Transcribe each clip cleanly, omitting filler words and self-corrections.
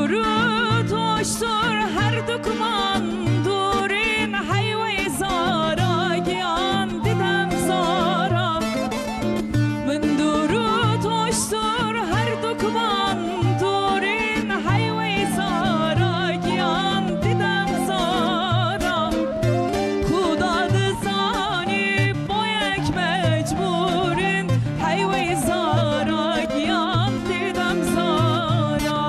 درود hoştur her dükman durin hayve zara giyan didem zara min durud hoştur her dükman durin hayve zara giyan didem zara Kuda dizani boyek mecburin hayve zara giyan didem zara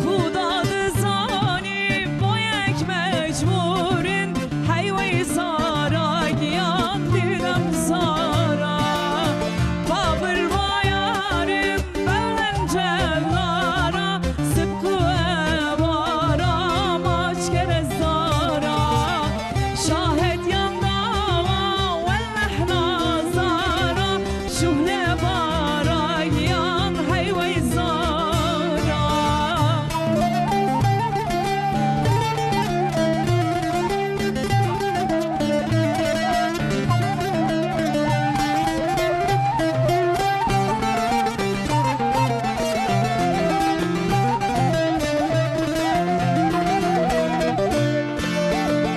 Kuda dizani boyek mecburin hayve zara giyan didem zara Babır bayarim bellen cevlara Sıpkı evara maç kere zara Şahit yandava wellehna zara Şuhle bara giyan hayve zara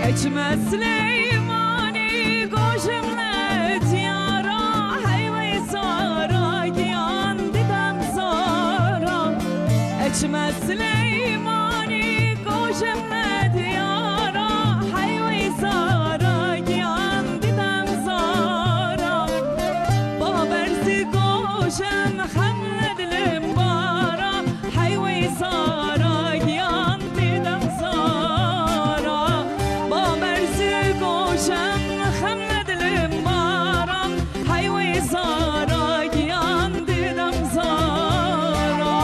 Eçme Süleymani goşimle diyara hayve zara giyan didem zara Eçme Süleymani goşimle diyara hayve zara giyan didem zara Babersi goşem hamle dilim bara hayve zara giyan didem zara Babersi goşem hamle dilim bara hayve zara giyan didem zara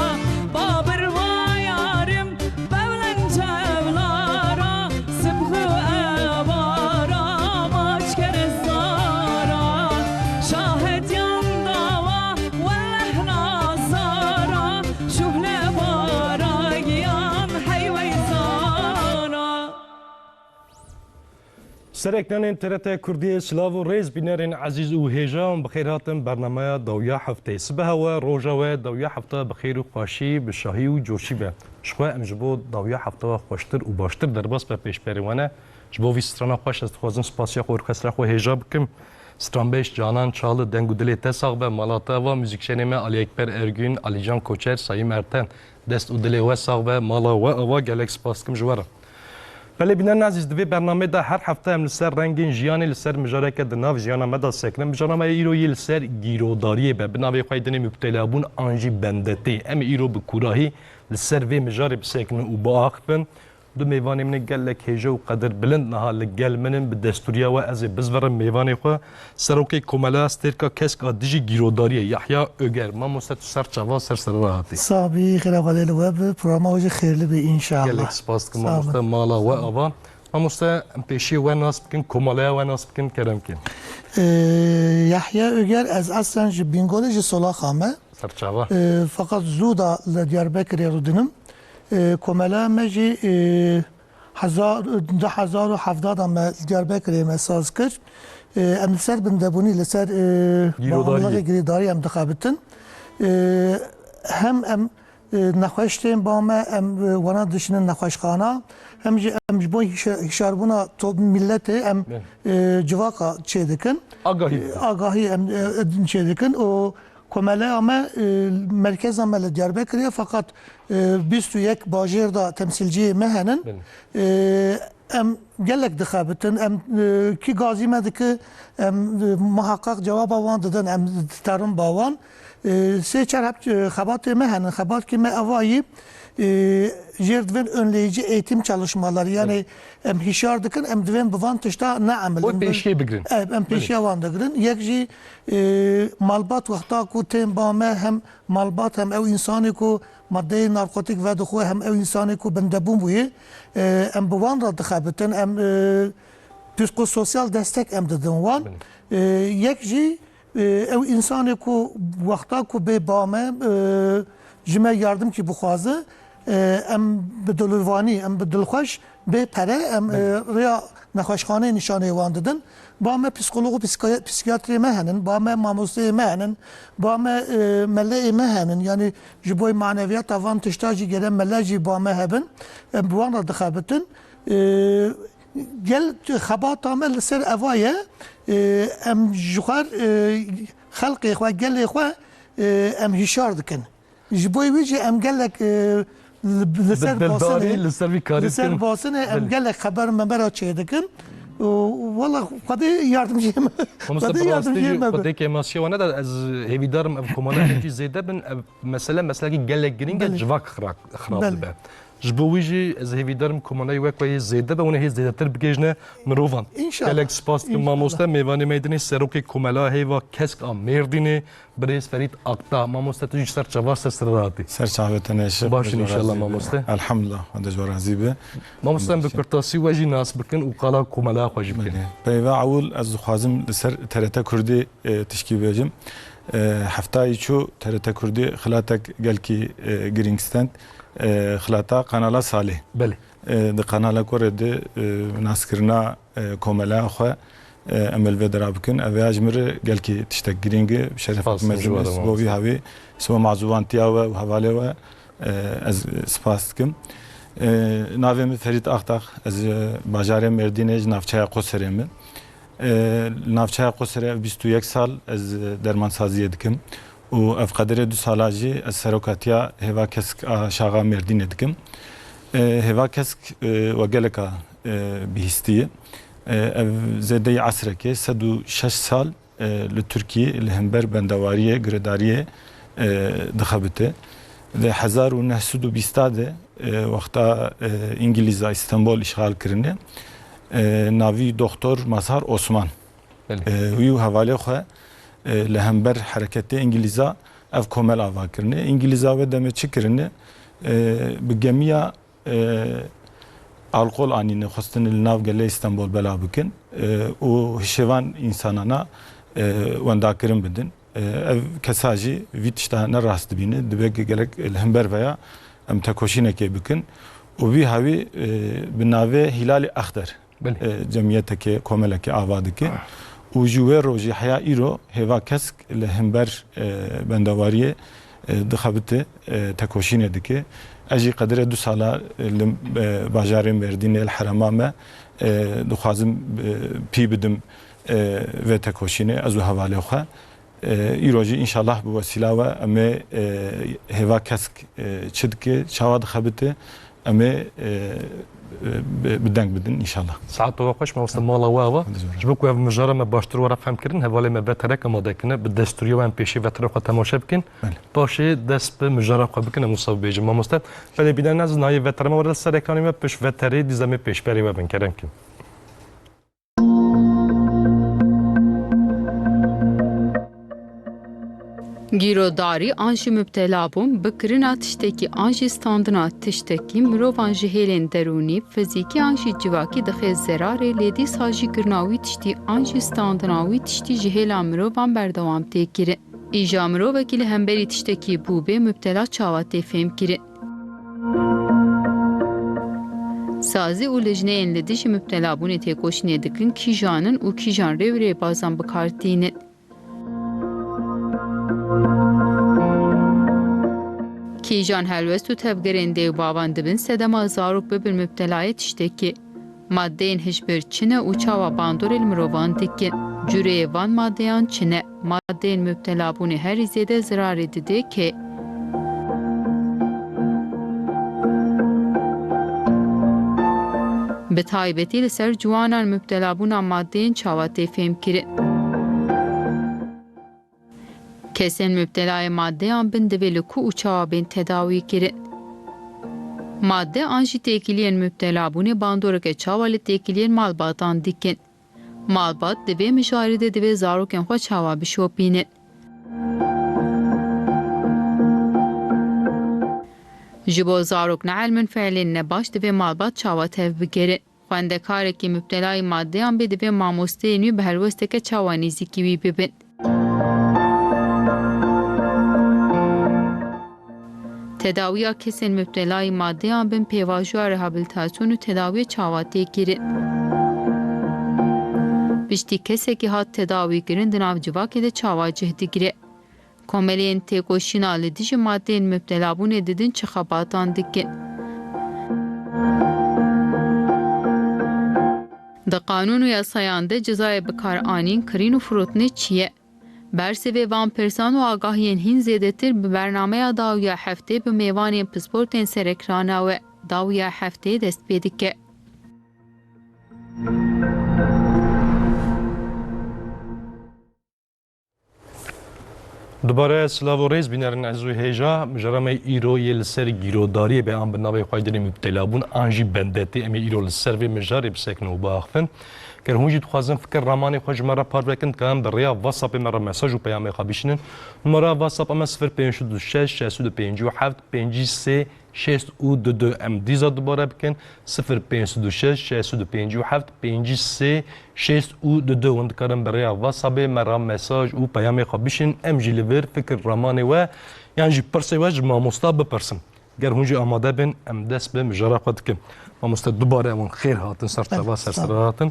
Babır vayarim bevlen cevlara Sıbgı evara maç kere zara Şahit yandava wellehna zara Şuhle bara giyan hayve zara سرکتنین TRT کردی سلاو و ریز بینرین عزیز و هیجان بخیر هاتم برنامه دویا هفته سبه و روزا و دویا هفته بخیر و خوشی به شاهی و جوشی به شخوا امجبو دویا هفته خوشتر و باشتر در باس به پیش بریوانه جبو وی سترانا خوش از خوازم سپاسیا خو ارکسترا خو هیجا بکم سترانبیش جانان چاله دنگو دلی تساق به مالاتا و موزیکشنیمه علی اکبر ارگün علی جان کوچر سایی مرتن دست و دلی و ساق به مالا و اوا گلک سپاس کم جوارا بله بینن عزیز دوی برنامه ده هر هفته هم لسر رنگین جیانی لسر مجارکه دناو جیانا مدا سکنم مجارنامه ایروی لسر گیروداریه به بناوی خواهیدنی مبتلا بون آنجی بندتی ام ایرو بکوراهی لسر وی مجاری بسکنن و با آخ بن دو میوانی من گلک هیجا و قدر بلند نها لگل منن به دستوریا و از بزورم میوانی خو سروکی کمالا استرکا کسک دیجی گیروداریه یحیی اوگر ما مستت سر چوا سر راحتی صاحبی خیلی قلیل و برنامه خیلی به ان شاء الله گلک سپاس که ما مست مالا و آوا ما مست پیشی و ناس بکن کمالا و ناس بکن کرم کن یحیی اوگر از اصلا بینگولج سولا خامه سر چوا فقط زودا لدیاربکر رودنم کمالا مجی 2070 ام دیاربکر مساز کرد ام لسر بندبونی لسر باقی گریداری ام دخابتن هم ام نخوشتیم با ما ام وانا دشنن نخوشخانه هم جبون هشاربونا تو ملت ام جواقا چه دکن آگاهی ام چه دکن و کمالا اما مرکز عمل دیاربکریه فقط 21 باجر دا تمثیلچی مهنن ام گلک دخابتن ام کی گازی مدک ام محقق جواب آوان دادن ام ترم باوان سه چهار خبات مهنن خبات ki me avayı jerdven önleyici eğitim çalışmaları yani em hişardıkın em dven bu vantışta ne amel o peşe bigrin em peşe vandıgrin yekji malbat vaqta ku tem bame hem malbat hem ev insanı ku madde narkotik ve dxu hem ev insanı ku bendebun buye em bu van radxabeten em psikososyal destek em dedin van yekji ev insanı ku vaqta ku be bame jime yardım ki bu xazı ام بدلوانی ام بدلخوش به پره ام ریا نخوشخانه نشانه وان دادن با ما پسیکولوژ و پسیکیاتری مهنن با ما ماموسته مهنن با ما مله مهنن یعنی جبوی معنویات وان تشتاجی گرم ملاجی با ما هبن بوان دخابتن گل خبات عمل سر اوایه ام جخار خلق اخوه گل اخوه ام هشار دکن جبوی ویجی ام گلک لسر باسنه لسر باسنه ام گلک خبر مبرا چه دکن والله خدا yardımcı mı? خدا yardımcı mı? خدا که ماشی و نداد از هیویدارم اب کمالات کی زیده بن مثلا کی گلک گرینگ جواک خراب به جبویجی از هیویدارم کمالای وقتی زیده به اون هیچ زیده تر بگیجنه مروفان گلک سپاس که ماموسته میوانی میدونی سروک کمالا هیوا کسک آم مردینه بریز فرید اقتا ماموسته توی سر چواست سراتی سر چاوت نشه باشین انشالله ماموسته الحمدلله هذا جوار عزیبه ماموسته بکرتاسی وجی ناس بکن و قلا کمالا خوشی بکن پیوا اول از خوازم سر TRT کردی تشکیل بجم هفته‌ای چو TRT کردی خلاتک گلکی گرینگستند خلاتا قنالا صالح بله ده قنالا کرده ناسکرنا کمالا خو امل و درابکن اویاج مره گلکی تشتک گرینگ شرف مجلس بوی هاوی سو معزوان تیا و حواله و از سپاس کم ناویم فرید اختاق از باجار مردینج نافچای قصرم نافچای قصر 21 سال از درمان سازی دکم و اف قدر 2 سالاجی از سروکاتیا هوا کسک شاغا مردین دکم هوا کسک و گلکا بهستیه زده عصره که 106 سال لترکیه لهمبر بندواریه گرداریه دخابته و 1920 وقتا انگلیزا استانبول اشغال کرنه ناوی دکتر مظهر عثمان ویو حواله خو لهمبر حرکت انگلیزا اف کومل آوا کرنه انگلیزا و دمه چی کرنه بجميع alkol anine خواستن الناف گله استانبول بلا بکن و هشوان انسانانا وندا کرن بدن کساجی ویتشتا نراست بینه دبگ گلک الهمبر ویا ام تکوشینه کی بکن و بی هاوی بناوه هلال اخضر جمعیت که کومله که آواد که و جوه روزی حیا ایرو هوا کسک الهمبر بندواریه دخابته تکوشینه دکه اجی قدر 2 سالا باجار مردین الحرمامه دخوازم پی بدم و تکوشینه از حواله خو ایروجی انشالله به وسیله و اما هوا کسک چد که شواد خبته اما بدنگ بدن انشالله ساعت تو خوش ما وصل مالا واوا جبوك و مجاره ما باشتر ورا فهم کردن حواله ما بترک آماده کنه به دستوری و ام پیشی و طرف تماشا بکن باشه دست به مجاره خو بکنه مصاب بیج ما مست ولی بیدن از نای و ترما ورا سر اکانی ما پیش و تری دیزم پیش بری و بن کردن کن گیروداری آنجی مبتلا بوم بکرنا تشتکی آنجی ستاندنا تشتکی مروان جهیلین درونی فیزیکی آنجی جواکی دخل زراره لیدی ساجی کرناوی تشتی آنجی ستاندناوی تشتی جهیلا مروان بردوام تکیره ایجا مرو وکیل همبری تشتکی بوبه مبتلا چاواتی فهم کیره سازی و لجنه این لدیش مبتلا بونه تکوشنه دکن کی جانن و کی جان ری بازان بکارتینه کیجان هلوست و تبگرنده و باوان دبن سدما زاروک ببر مبتلای تشتکی ماده این هشبر چنه و چاوا باندور المروان دکن جوره وان مادهان چنه ماده این مبتلا بونه هر زیده زرار دیده که به تایبتی لسر جوانان مبتلا بونا ماده این چاواتی فهم کرد کسین مبتلای ماده آن بند ولکو و چوابین تداوی کرد. ماده آنجی تکیلین مبتلا بونه باندورک چاوالی تکیلین مالباتان دیکن. مالبات دوی مشارده دوی زاروکن خوا چوابی شوپینن. جبو زاروک نعلمن فعلین نباش دوی مالبات چاوات هف بگرد. خواندکاره که مبتلای ماده آن به دوی ماموسته نوی به هلوسته که چوانیزی کیوی ببند. Tedaviya kesên müptelayê maddeyan bin pêvajoya rehabilitasyon û tedaviyê çawatê kirin. Piştî kesekî hat tedavîkirin di nav civakê de çawacih digire. Komeleyên têkoşîna li dijî maddeyên müptelabûnê didin çi xebatan dikin. Di qanûn û yasayan de cezayê bikaranîn kirîn û firotînê çi ye? Bersivê van pirsan û agahiyên hîn zêdetir bi bernameya dawiya heftê bi mêvanên pisportên serekrana we dawiya heftê dest pê dike. دوباره سلاو و ریز بینرن از روی هیجا مجرمه ایرو یه لسر گیروداری به آن بنابه خواهی مبتلا بون آنجی بندتی امی ایرو لسر و مجاری بسکن و باخفن که هونجی تخوازن فکر رامانی خوش مرا پار بکن که هم در ریا واتساپ مرا مساج و پیام خابیشنن مرا واتساپ اما 0526 657 53 622 ام دیزا دوباره بکن 0526 657 53 622 وند کارم برای واتساپ مرا مساج و پیام خابیشن ام جلیور فکر رامانی و یعنی جی پرسی و جمع مصطاب بپرسم گر هونجی آماده بین ام دست به مجرا خود کم مامۆستا دووبارە ئەوەن خێر هاتن سەرچاوا سەرسەر هاتن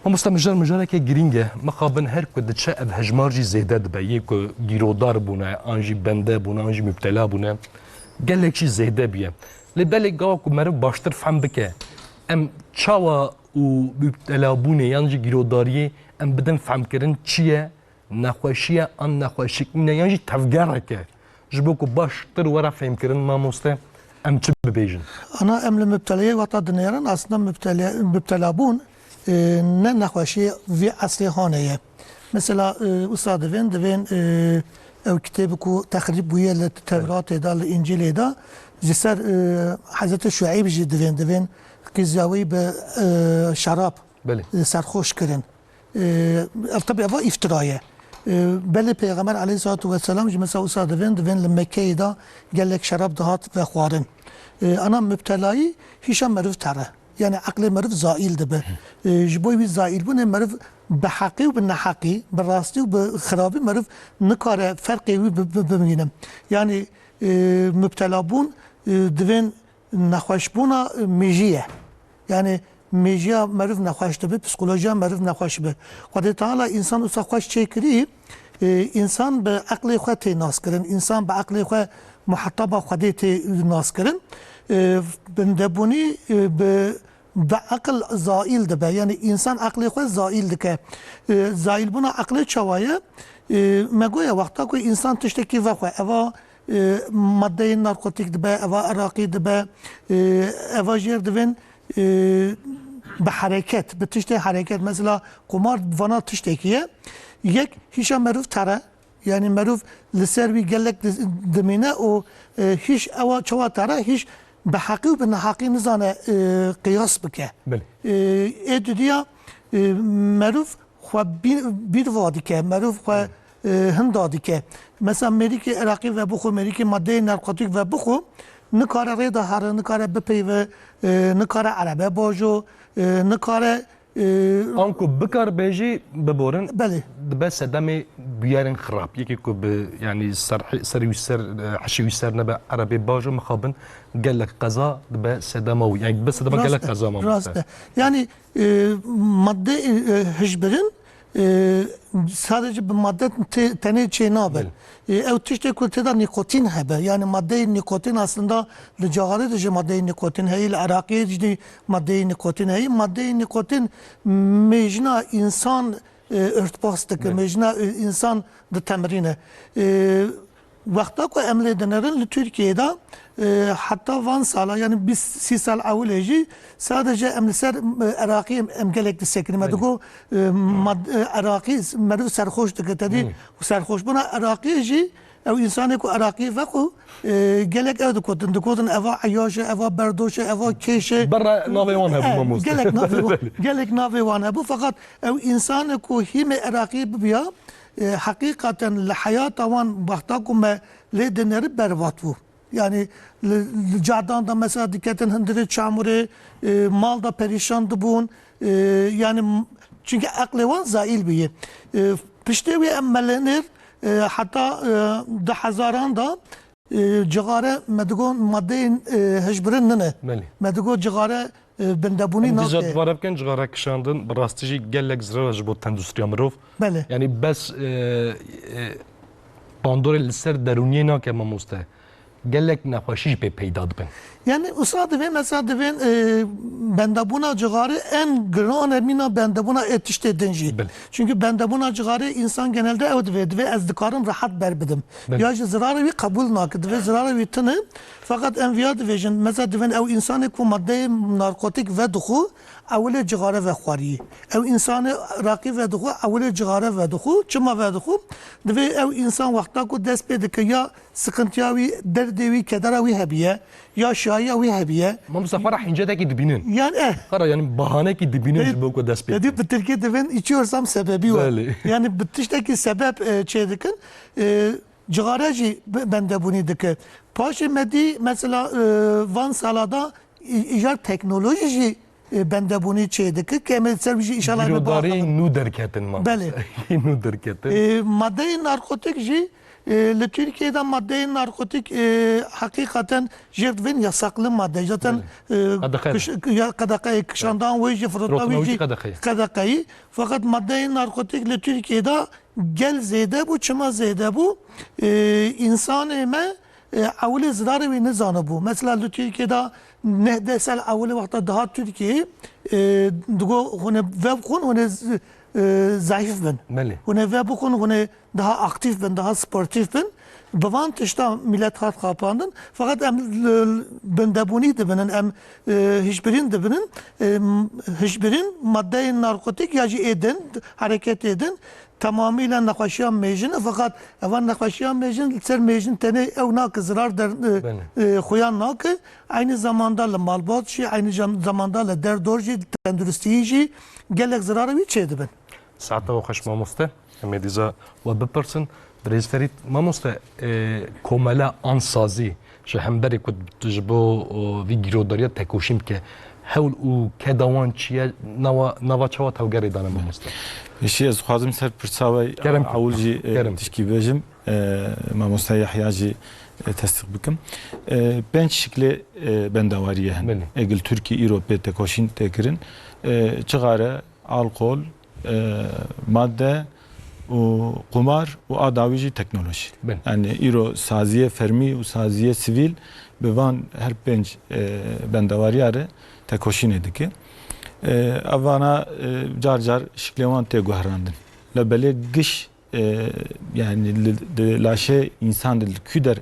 مامۆستا مژارێکی گرینگە مەخابن هەر کو دچە ئەv هەژمارجی زێدە دبە یەک گیرۆدار بوونە ئانژی بەندە بوونە ئانژی مبتەلا بوونە gelekî zêde biye lê belê gawa ku meriv baştir fehm bike em çawa û müptelabûnê yan jî gîrodariyê em bidin femkirin çi ye nexweşiye an nexweşikîne yan jî tevgereke ji bo ku baştir were fêmkirin mamoste em çi bibêjin Ana em li müpteleyê wata dinêrin aslında müptelabûn ne nexweşî vê eslê haneye. Mesela wisa divên ew kitêbê ku texrîb bûye li Tevratê da li İncilê da ji ser Hezreti Şueyb jî divên qîzyawî bi şarab serxweş kirin. Tabii eva iftira ye. Belê Peygamber aleyhissalatu vesselam jî mesela wisa divên li Mekkeyê da gelek şarab dihat ve xwarin. Ana müptelayî hîşa meriv tere. Yani aklê meriv zaîl dibe. Ji bo wî zaîl bûnê meriv bi heqî û bi neheqî, bi rastî û bi xirabî meriv nikare ferqê wî bimîne. Yani müptelabûn divên nexweşbûna mêjî ye. Yani mêjiya meriv nexweş dibe, psikolojiya meriv nexweş be. Xwedê Teala insan wisa xweş çêkirî, insan bi aklê xwe tê nas kirin, insan bi aklê xwe muhetaba Xwedê tê nas kirin. Bindebûnî bi akıl zaîl dibe. Yani insan aklê xwe zaîl dike. Zaîl bûna aklê çawa ye? Me goya wexta ku insan tiştekî vexwe eva maddeyên narkotik dibe, eva iraqî dibe, eva jêr divên bi hereket, bi tiştê hereket. Mesela qumar vana tiştekî ye. Yek hîşa meriv tere. Yani meriv li ser wî gelek dimîne û hîş ewa çawa tere hîş bi heqî û bi neheqî nizane qiyas bike. Ê dudiya meriv xwe bîr va dike, meriv xwe hinda dike. Mesela merîkê Iraqî ve bixwe, merîkê maddeyê narkotik ve bixwe, nikare rêda here, nikare bipeyve, nikare erebe bajo, nikare an ku bikar bêjî biborin belê dibe sedemê bûyerên xirab yekê ku bi yani serî wî ser heşê wî ser nebe erebê bajo mixabin gelek qeza dibe sedema wî yani dibe sedema gelek qeza mamoste. Yani madde hijbirin sadece bir madde tenê çê nabe. Ew tiştê ku têda nikotin hebe. Yani maddeyê nikotin aslında li caharê de jî maddeyê nikotin heye, li Iraqê jî maddeyê nikotin heye. Maddeyê nikotin mêjina insan irtibas dike, mêjina insan di temrîne. Wexta ku em lê dinerin li Türkiye'de hatta van sala yani 30 sal awilê jî sadece em li ser Iraqî em gelek disekirin. Me digo Iraqî meriv serxweş dike tedî serxweşbûna Iraqî jî ew insanê ku Iraqî veqû gelek ew dikotin. Dikotin eva eyaşe, eva berdoşe, eva kêşe. Berra navê wan hebû mamoste. Gelek navê wan hebû fakat ew insanê ku hîmê Iraqî bibiya hakikaten li hayata wan wexta ku me lê dinerin berbat bû. Yani li cadan da mesela diketin hindirê çamurê mal da perîşan dibûn. Yani çünkü aklê wan zaîl bûye. Piştê wê em melenir hatta di hezaran da cigare medigo maddeyin hecbirin nene. Beli. Medigo cigare bendebuni Dizat nake. varabken cigara kişandın brastici gelek zira ji bo tendüstriya mirov. Bele. Yani bes bandorê li ser derûniyê nake mamoste. Gelek nexweşî jî pê peyda dibin. Yani usta divin mesela divin bendebuna cigare en gran emina bendebuna etişte denci. Bele. Çünkü bendebuna cigare insan genelde ev dive ez dikarim rahat berbidim. Bele. Ya zararı bir kabul nakı dive zararı bir tını fakat enviya divin mesela divin ev insanı ku madde narkotik ve duhu evle cigare ve xwariyi. Ev insanı rakı ve duhu evle cigare ve duhu çıma ve duhu dive ev insan vakta ku dest pedike ya sıkıntıyavi derdevi kederavi hebiye ya şahiyavi hebiye. Mamoste xwe re hincedekî dibînin. Yani Xwe re yani bahanekî dibînin ji bo ku dest pê. dedi bir Türkiye devin içiyorsam sebebi var. Beli. Yani bitişteki sebep çeydikin cigareci bende bunu dike. Paşa medi mesela Van salada icar teknoloji bende bunu çeydik. Kemal servisi inşallah bir bakalım. Girodarî nû derketin mamoste. Beli. Nû derketin. Madde narkotik ji Türkiye'de madde narkotik hakikaten jirvin yasaklı madde. Zaten kadakayı kışandan ve Rotnavici kadakayı. Fakat madde narkotik Türkiye'de gel zede bu çıma zede bu insan eme avli zararı ve nizanı bu. Mesela Türkiye'de nehdesel avli vakti daha Türkiye dugo hone web kun hone zayıf ben. Beli. Hone ve bu konu hone daha aktif ben, daha sportif ben. Bavan tışta millet hat kapandın. Fakat em bendebuni de benin, em hiçbirin de benin, hiçbirin madde narkotik yacı edin, hareket edin. Tamamıyla nakhaşiyan mecin fakat evan nakhaşiyan mecin ser mecin tane ev nakı zarar der xuyan nakı aynı zamanda la malbat şi aynı zamanda la derdorji tendürüstiyi gelek zararı bir şeydi ben. Saata o xweş mamoste. Em dîza we bipirsin. Dirêz Ferîd mamoste komela ansazî ji hemberê ku ji bo vî gîrodariya tekoşîn bike hewl û kedawan çi ye nava çawa tewgerê dane mamoste. Eşi ez xwazim ser pirsavay Kerem. awil jî tişkî bêjim mamoste Yahya jî tesdiq bikim. Pênc şiklê bendewariye hene. Egil Tirkiye îro pê tekoşîn têkirin cigare, alkol, madde û qumar û adawî jî teknoloji. Yani îro saziye fermî û saziye sivîl bi van her pênc bendewariya re tekoşînê dike. Evana car car şiklê wan tê guherandin. Li belê giş yani laşê insan li kû der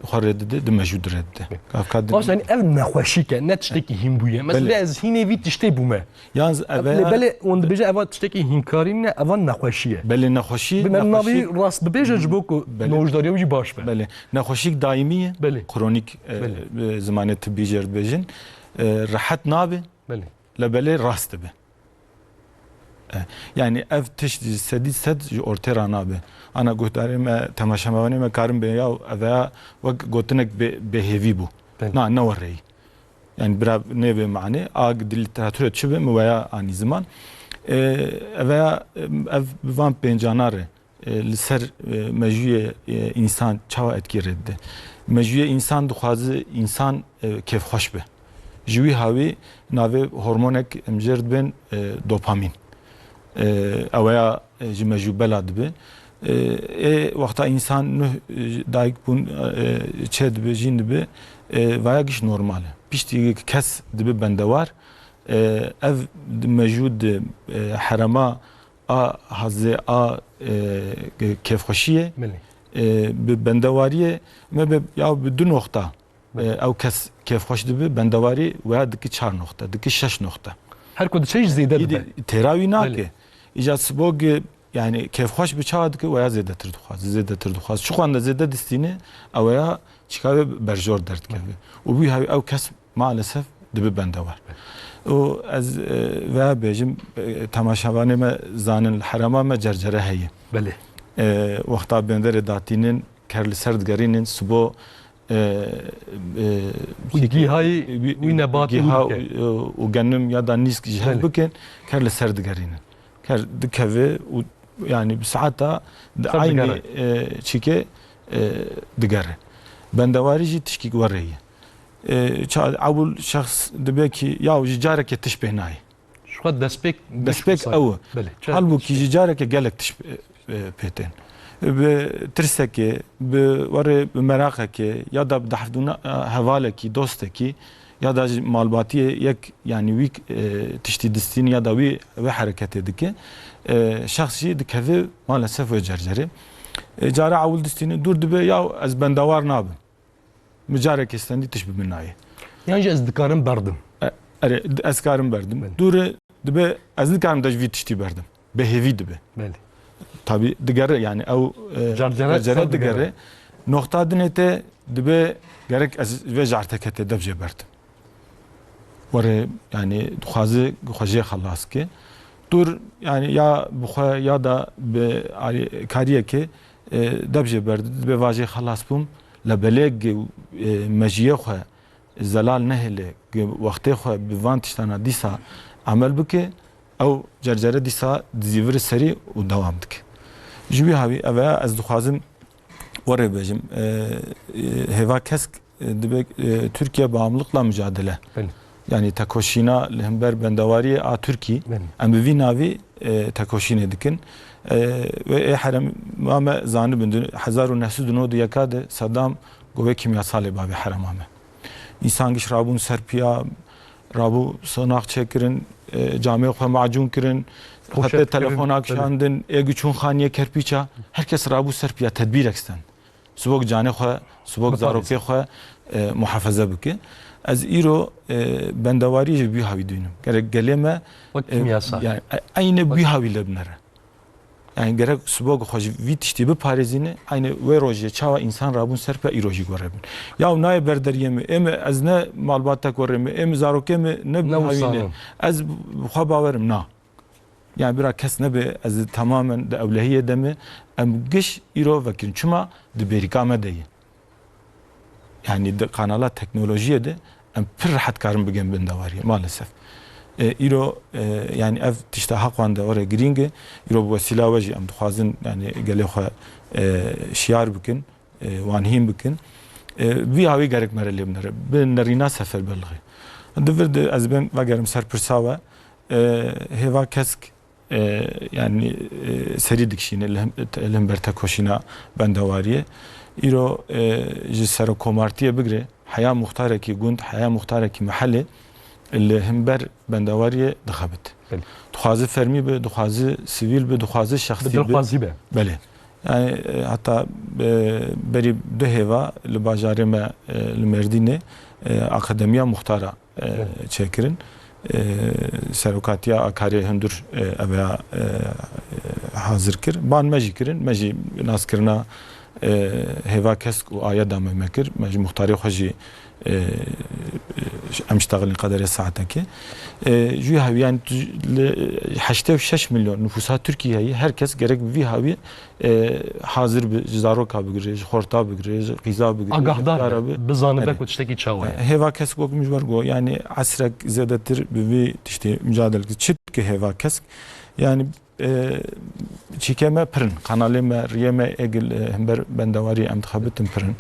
xwe dide di mejûd redde. Baş yani ev nexweşîk ne tiştekî hîn bûye. Mesela ez hînê vî tiştê bûme. Yalnız belê wan dibêje eva tiştekî hînkarî ne evan nexweşî ye. Belê nexweşî Bi me navî rast bibêje ji bo ku nojdariya jî baş be. Belê nexweşîk daimî ye. Kronik zimanê tibbî jê dibêjin. Rahat nabe. Li belê rast dibe. Yani ev tişt sedî sed ji ortêra nabe. Ana guhdarê me temaşevanê me karim bê ya ev wek gotinek bêhêvî bû. Na ne wereyî. Yani bira nêvê manê ag di lîteratûrê çi be mi weya anî ziman. Ev bi van pêncana re li ser mejûyê însan çawa etkî redde. Mejûyê însan dixwaze însan kêfxweş be. Ji wî havî navê hormonek em jê dibin dopamîn. Ew ji mejû bela dibe. Wexta însan nûh dayîk bûn çê dibe jîn dibe vaya giş normal e. Piştî kes dibe bendewar ev mejû di herema a hazê a kêfxweşiyê bi bendewariyê me be ya bi du nokta ew kes kêfxweş dibe bendewarî weya dike 4 nokta dike 6 nokta. Her ku diçe zêde dibe. Terawî nake. İca sibog yani kêfxweş bi çawa dike weya zêdetir dixwaz. Çi xwanda zêde distîne ew çikave berjor derdkeve. û wî ew kes maalesef dibe bendewar. O ez veya bêjim temaşevanê me zanin herema me cercere heye. Belê. Wexta benderê datînin ker li ser digerînin sibo gîhayî wî nebatî û genim ya da nîsk ji hev bikin ker li ser digerînin. Ker dikeve û yani bi saeta aynı çîkê digere. بندواری جی تشکی گوریه اول شخص دبی کی یا جاره که تش بهنای شو دسپک او halbuki جاره که گلک تش بهتن به ترسه که به وره به مراقه که یا دا بدحفدون حواله کی دوسته کی یا دا مالباتی یک یعنی وی تشتی دستین یا دا وی حرکت دکه شخصی دکه maalesef و جرجره جاره اول دستین دور دبی یا از بندوار نابم مجارك استندي تشبه مناي يعني از دكارم بردم از كارم بردم دور دبي از دكارم دج فيت تشتي بردم بهوي دبي بله tabi digere yani او جرجره digere nokta dinete دبي gerek az ve jartekete debje berdim وره yani خوازي خلاص ki dur yani ya bu ya da be kariye ki debje berdim be vaje خلاص bum لبلغ مجیه خو زلال نه له وقت خو بوان تشتنا دیسا عمل بکه او جرجره دیسا زیور سری و دوام دک جوی هاوی اوا از دخوازم وره بجم هوا کسک دبک Türkiye bağımlılıkla mücadele yani takoşina lehber bendawari a Türkiye em bi navi takoşine dikin ve haram mame zanibin 1909 yakade Saddam gove kimyasal babi haramame insan giş rabun serpiya rabu sanak çekirin cami xwe macun kirin hatta telefon akşandın egüçün xaniye kerpiça herkes rabu serpiya tedbir eksten subok cani xwe subok zaroke xwe muhafaza bike از ایرو بندواری بی هاوی دینم گرک گلمه yani aynı bی هاوی لبنره yani gerek subog xoş vitişti bi parizine aynı ve roje çava insan rabun serpe iroji gorebin ya nay berderiyemi em az ne malbata goremi em zaroke mi ne havine az xwa bawerim na yani bira kes ne be az tamamen de evlehiye demi em giş iro vekin çuma de berikame deyi yani de kanala teknolojiye de em pir rahat karım bugün bendawariye maalesef ایرو yani ev tişte hakkında oraya giringe İro bu vesile veci em dixwazin yani gele xwe şiar bikin wanhîn bikin vî havî gerek mere lê binêre bi nerîna seferberlixê divir de ez ben vegerim ser pirsa we hêva kesk yani serî dikişîne li ber tekoşîna bendewariye îro ji serokomartiye bigire heya muxtarekî gund heya muxtarekî mehellê اللي همبر بندواري دخبت دخوازي فرمي به دخوازي سيفيل به دخوازي شخصي به بله يعني حتى بري دهوا لباجاري ما المردينه اكاديميا مختاره çekirin serokatiya akari hendur eva hazır kir ban meji kirin meji naskirna heva kesk u aya dame mekir meji muhtari xoji ام اشتغل قدر ساعتك جوی هاوی yani 86 milyon nüfusa Türkiye'yi herkes gerek bir havi hazır bir zaroka bigire, xorta bigire, qiza bigire. Agahdar bizanı bek tişteki çawa. Heva kesk ok mujbar go yani asrak zedetir bir işte mücadele çit ki heva kesk yani çikeme pırın kanalime riyeme egil hember bendavari em tkhabetim pırın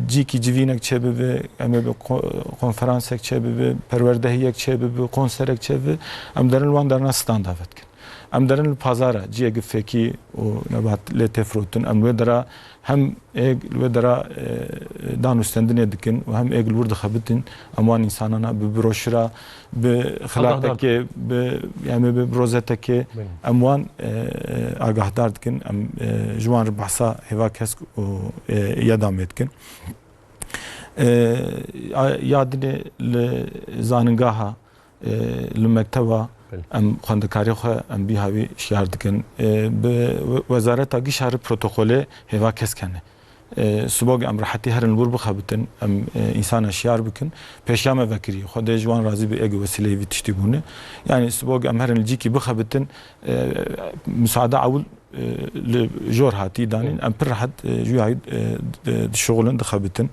ciki civinek çebebe em be konferansek çebebe perwerdehiyek çebebe konserek çebebe em derin wan derna stand davetkin em derin pazara ciye gifeki o nebat le tefrutun em vedra hem vedra danustendine dikin ve hem egil vurdu khabetin aman insanana bir broşura bir xilaqeke bir yani bir rozeteke amwan agahdar dikin em jwan bahsa heva kesk o yadam etkin yadine le zanıngaha le mekteba ام خواندکاری خو ام بی هاوی شیار دکن به وزارت اگه شهر پروتکل هوا کس کنه سباق ام راحتی هر نور بخابتن ام انسان شیار بکن پیشام وکری خود جوان راضی به اگه وسیله وی تشتیبونه yani سباق ام هر نجی کی بخابتن مساعده اول لجور هاتي دانين ام پر راحت جوی شغلن دخابتن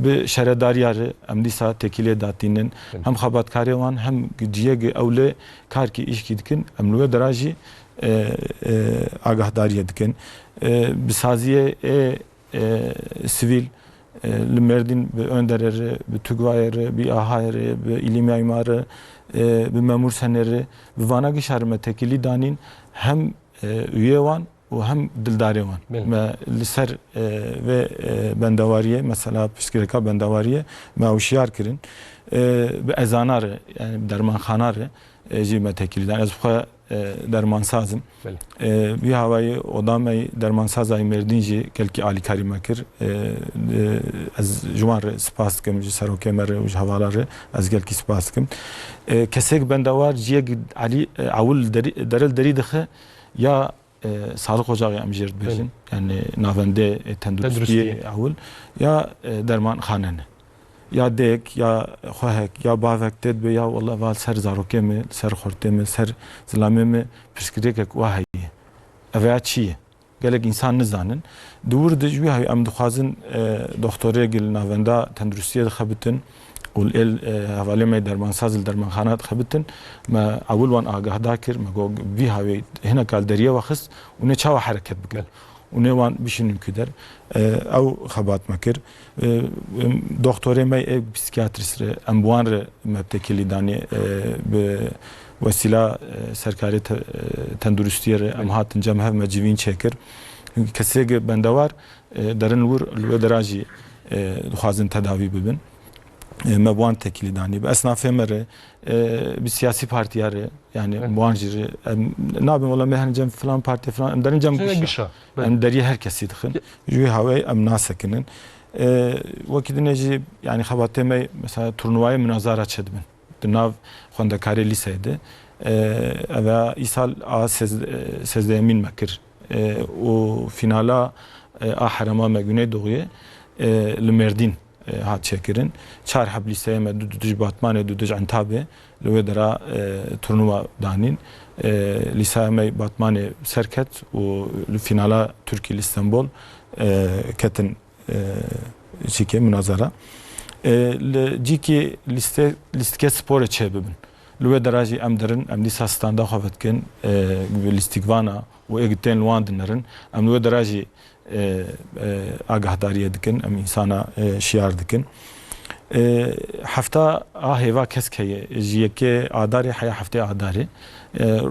به شهرداریار ام دیسا تکیله داتینن هم خاباتکاری وان هم جیه اوله کار کی iş kidikin ام لو دراجی آگاهداری دکن بسازیه sivil Merdin bir önderleri, bir tügvayeri, bir ahayeri, bir ilim yaymarı, bir memur seneri, bir vana gişarme tekili danin hem üye van و هم دلداری وان ما لسر و بندواریه مثلا پسکرکا بندواریه ما هوشیار کردن به ازاناره یعنی درمان خاناره جی متکلیدن از خو درمان سازم bir havayı odamay derman sazay merdinci kelki ali karimakir az jumar spaskim saro kemer uj havaları az kelki spaskim kesek bendavar ciye ali avul derel deri dığı ya sağlık ocağı amjert bejin yani navende tendürüstiye avul ya derman khanene ya dek ya khohek ya bavek ted be ya vallahi val ser zaroke mi ser khorte mi ser zlame mi preskrek vahiy eva çi gelek insan nizanin dur de jwi hay am dukhazin doktora gel navenda tendürüstiye khabitin ول ال حواله می درمان ساز درمان خانات خبتن ما اول وان آگاه داکر ما گو وی هاوی هنا کال دریه وخص ونه چاو حرکت بکن ونه وان بشین کدر او خبات مکر دکتوره می پسیکیاتریست امبوان ر مبتکلی دانی به وسیله سرکاری تندرستیه امهاتن جمع مجیوین چکر کسی که بندوار درن ور لو دراجی خازن تداوی ببین مبوان tekili dani be esnafı mere bir siyasi partiyare yani buanciri ne yapayım ola mehancem falan parti falan derin cem gışa yani deriye herkesi dıkın jüy havay amna sakinin vakitine yani xabateme mesela turnuvayı münazara çedbin dınav xondakari liseydi ve isal a sezdemin mekir o finala ahrama me güneydoğuya Merdin هات شاكرين شهر حبلي سيما دودج باتمان دودج عنتابه لو درا تورنوا دانين لسيما باتمان سركت والفينالا تركي الاسطنبول كتن شيكي مناظره جيكي لستكي سبور تشببن لو دراجي ام درن ام دي ساستاندا خافتكن لستيكوانا وايغتين لواندنرن ام لو دراجي آگاهداری دکن ام انسانا شیار دکن هفته هوا کس که جیه که آداری حیا هفته آداری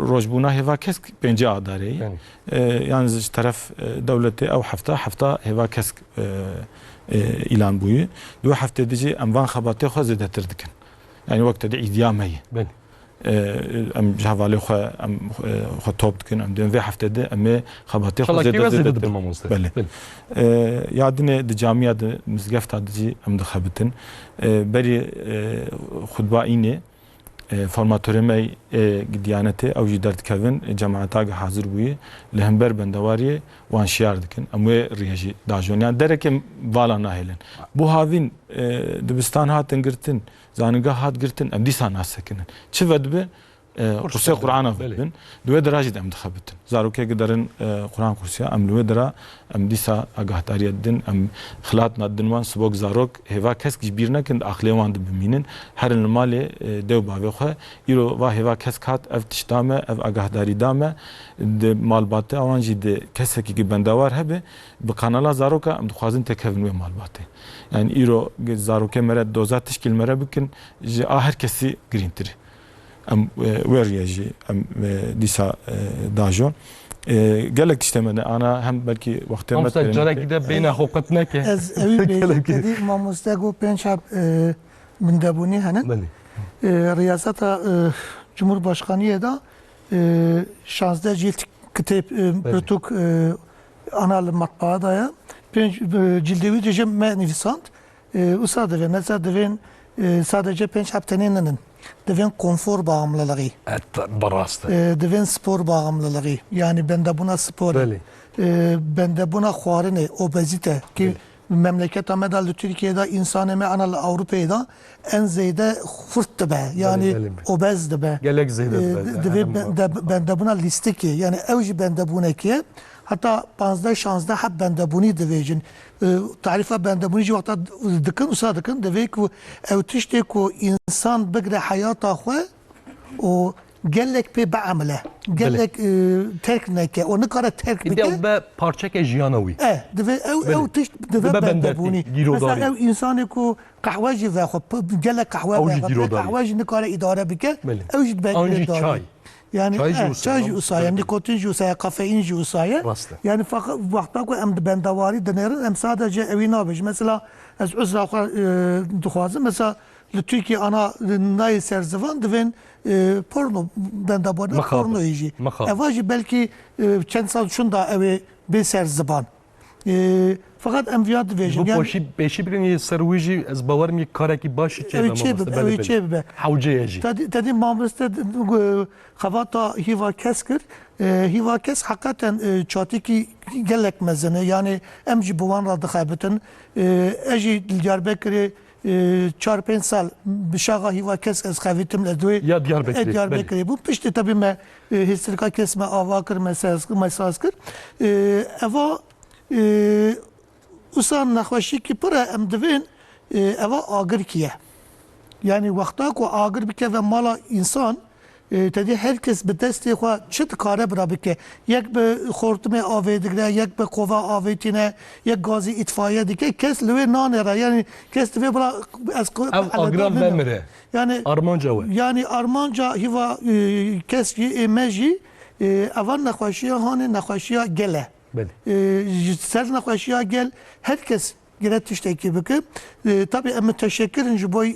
روزبونا هوا کس پنجه آداری یعنی طرف دولت او هفته هوا کس اعلان بوی دو هفته دیجی اموان خباته خو زده تر دکن یعنی وقت دی ایدیامه ام جهواله خو ام خو توب دکن ام دن و هفته ده ام خباته خو زده بله یادنه د جامعه د مزگفت دجی ام د خبتن بری خطبه اینه فرماتورمه دیانته او جدرت کوین جماعتا حاضر بوی لهمبر بندواری وان شیار دکن امو ریجی داجون yani dereke vala nahilen bu havin dibistan hatın girtin zanıga hat girtin em disan asekinin çivad be kursiya Kur'an'a bin duve derajit em dixabitin zaruke giderin Kur'an kursiya em duve dera em disa agahtari edin em xlat nadin wan sbok zarok heva kesk bir nekin akli wan biminin her mali dev bave xwe iro va heva kesk hat ev tiştame ev agahtari dame de malbate awanji de keseki ki bendawar hebe bi kanala zaroka em dixwazin tekevin ve malbate yani iro zaroke mere doza tişkil mere bikin ji a herkesi girintir ام وريجي ام ديسا داجون قالك اشتمنا انا هم بلكي وقت ما جرى كده بين حقوقنا كه از اوی ما مستگو پنجاب من دبونی هنن ریاست Cumhurbaşkanı'ya da 16 cilt kitap protok anal matbaada ya cildevi diyeceğim me nefisant usadı ve mesela sadece 5 haftanın devin konfor bağımlılığı. Barasta. Devin spor bağımlılığı. Yani bende buna spor. Bende buna xuarine, obezite ki memleket amedal Türkiye'de insan eme anal Avrupa'da en zeyde hurt be. Yani obez de be. Gelek zeyde. Bende buna liste ki yani evci bende buna ki hatta 15-16 hep bende bunu devecin. Tarife bende bunu civata dıkın usa dıkın devek ku evtişte ku insan bigre hayata xwe o gelek pe beamle gelek terk neke onu kara terk bike İdeal be parçak jiyanawi. deve ev tiş deve bendebuni mesela ev insanı ku kahveci ve gelek kahve ve kahveci ne kara idare bike ev jid Anji çay. Yani çay usaya, nikotin usaya, kafein usaya. Yani fakat vakta ku em bendavari denerin em sadece evi nabij. Mesela az uzra duhazım mesela Türkiye ana nay serzivan devin porno bendavari porno izi. Evaji belki çend sal şunda evi bir serzivan. Fakat em viyad vejim. Bu beşi birini serviji az bavarım ki karaki başı çebe. Evi çebe. Havcı yaji. Tadi mamreste xavata hiva keskir. Hiva kes hakikaten çatiki gelek mezene yani emci buvan ra dixabetin eji Diyarbakır'ı 4-5 sal bişağa hiva kes ez xavitim ledwe ya Diyarbakır'ı. Bu pişti tabi me historika kesme avakır mesaz kır. Eva usan naxweşî ki pire em divin eva agir kiye. Yani vakta ku agir bike ve mala insan tedi herkes bi destê xwe çi dikare bira bike. Yek bi xortumê avê digre, yek bi kova avê tîne, yek gazî îtfaiye dike. Kes li wê nanêre. Yani kes divê bira ez agran vemire. Yani Armanca we. Yani armanca hiva kes jî ême jî evan nexweşiya hane nexweşiya gele. Ser nexweşiya gel herkes gire tiştekî bike. Tabii em teşekkirin ji boy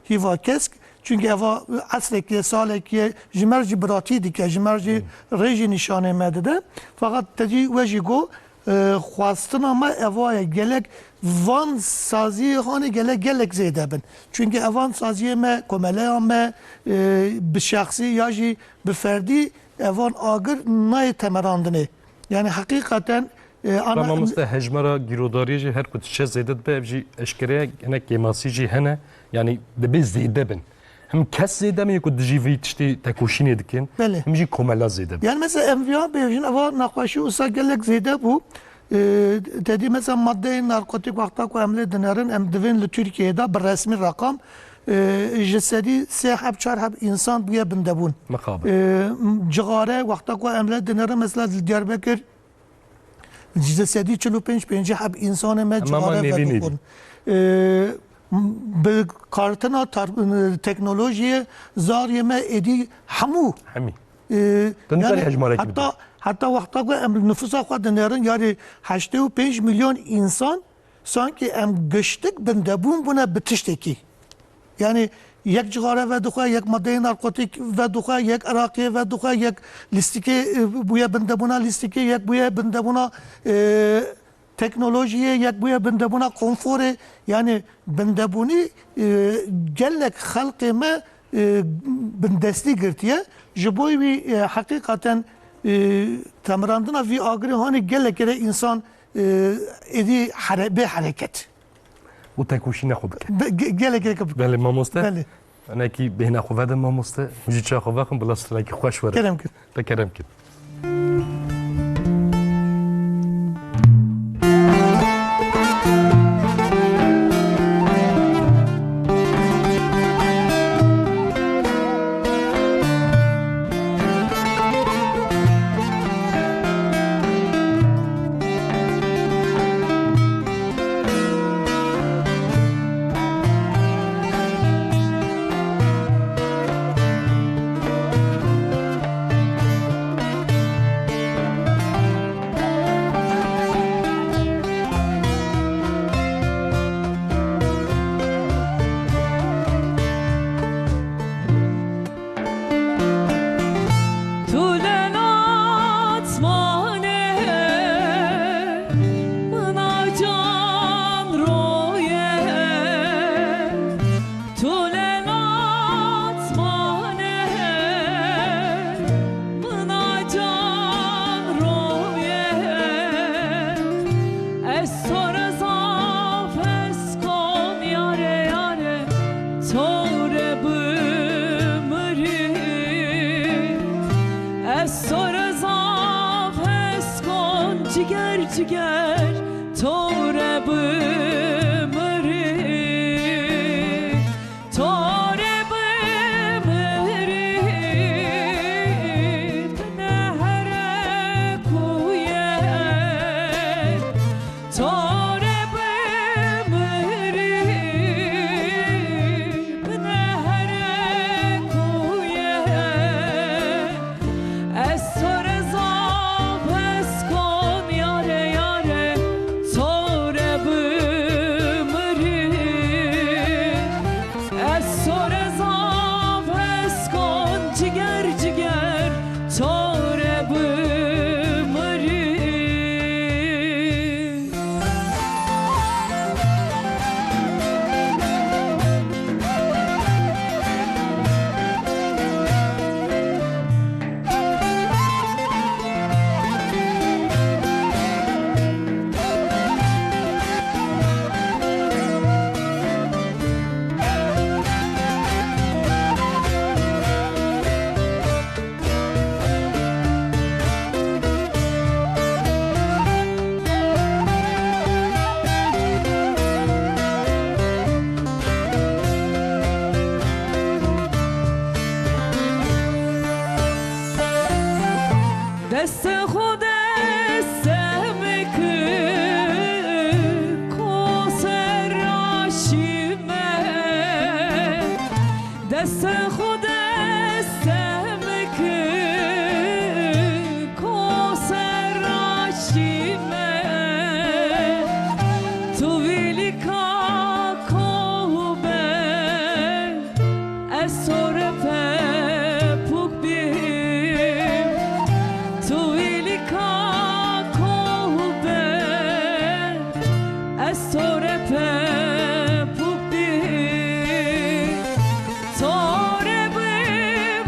hiva kesk. Çünkü eva asrekiye, salekiye, jimerci biratî dike, jimerci rejî nişanê me dide. Fakat tecî we jî got xwastina me evaya gelek van saziyê hanê gelek zêde bin. Çünkü evan saziyê me, komeleya me, bi şexsî ya jî bi ferdî evan agir nayê temerandinê. Yani hakikaten Ramamızda hejmara girodariye jî her ku tişe zêde dibe ev jî eşkereye hinek gemasî jî hene yani dibe zêde bin. Hem kes zêde mi ku dijî vî tiştî tekoşînê dikin hem jî komela zêde bin. Yani mesela emviya bêjin eva nexweşî wisa gelek zêde bû. Dedi mesela madde narkotik vakta ku em lê dinerin em divin li Türkiye'de bir resmi rakam ji serî 3-4 heb insan bûye bindebûn. Cigare vakta ku em lê dinerin mesela Diyarbakır ji serî 45-50 heb insanê me cigare vedibûn. Bi kartina teknolojiye zariyê me êdî hemû. Hatta vakta ku em nüfusa xwe dinerin yani 85 milyon insan sanki em giştik bindebûn bune bi tiştekî. Yani yek cigare vedixwe, yek madde narkotik vedixwe, yek Iraqê vedixwe, yek lîstikê bûye bindebûna lîstikê, yek bûye bindebûna teknolojiye, yek bûye bindebûna konforê. Yani bindebûnî gelek xelkê me bindestî girtiye. Ji bo wî hakikaten temirandina vî agirê hanê gelekê re insan êdî bê hereket. Bu tekoşîne xwe bike. Gelekê bike. Belê mamoste. Enekî bêhna xwe vedin mamoste. Jî çawa xwe vexin bila stilekî xweş were. Kerem kir. Te kerem kir. دست خود سمک کوسر راشیمه دست خود سمک کوسر راشیمه تو ویلی کا کوبه از سرپ پوک بیم تو ویلی کا کوبه از سرپ پوک بیم سره بمری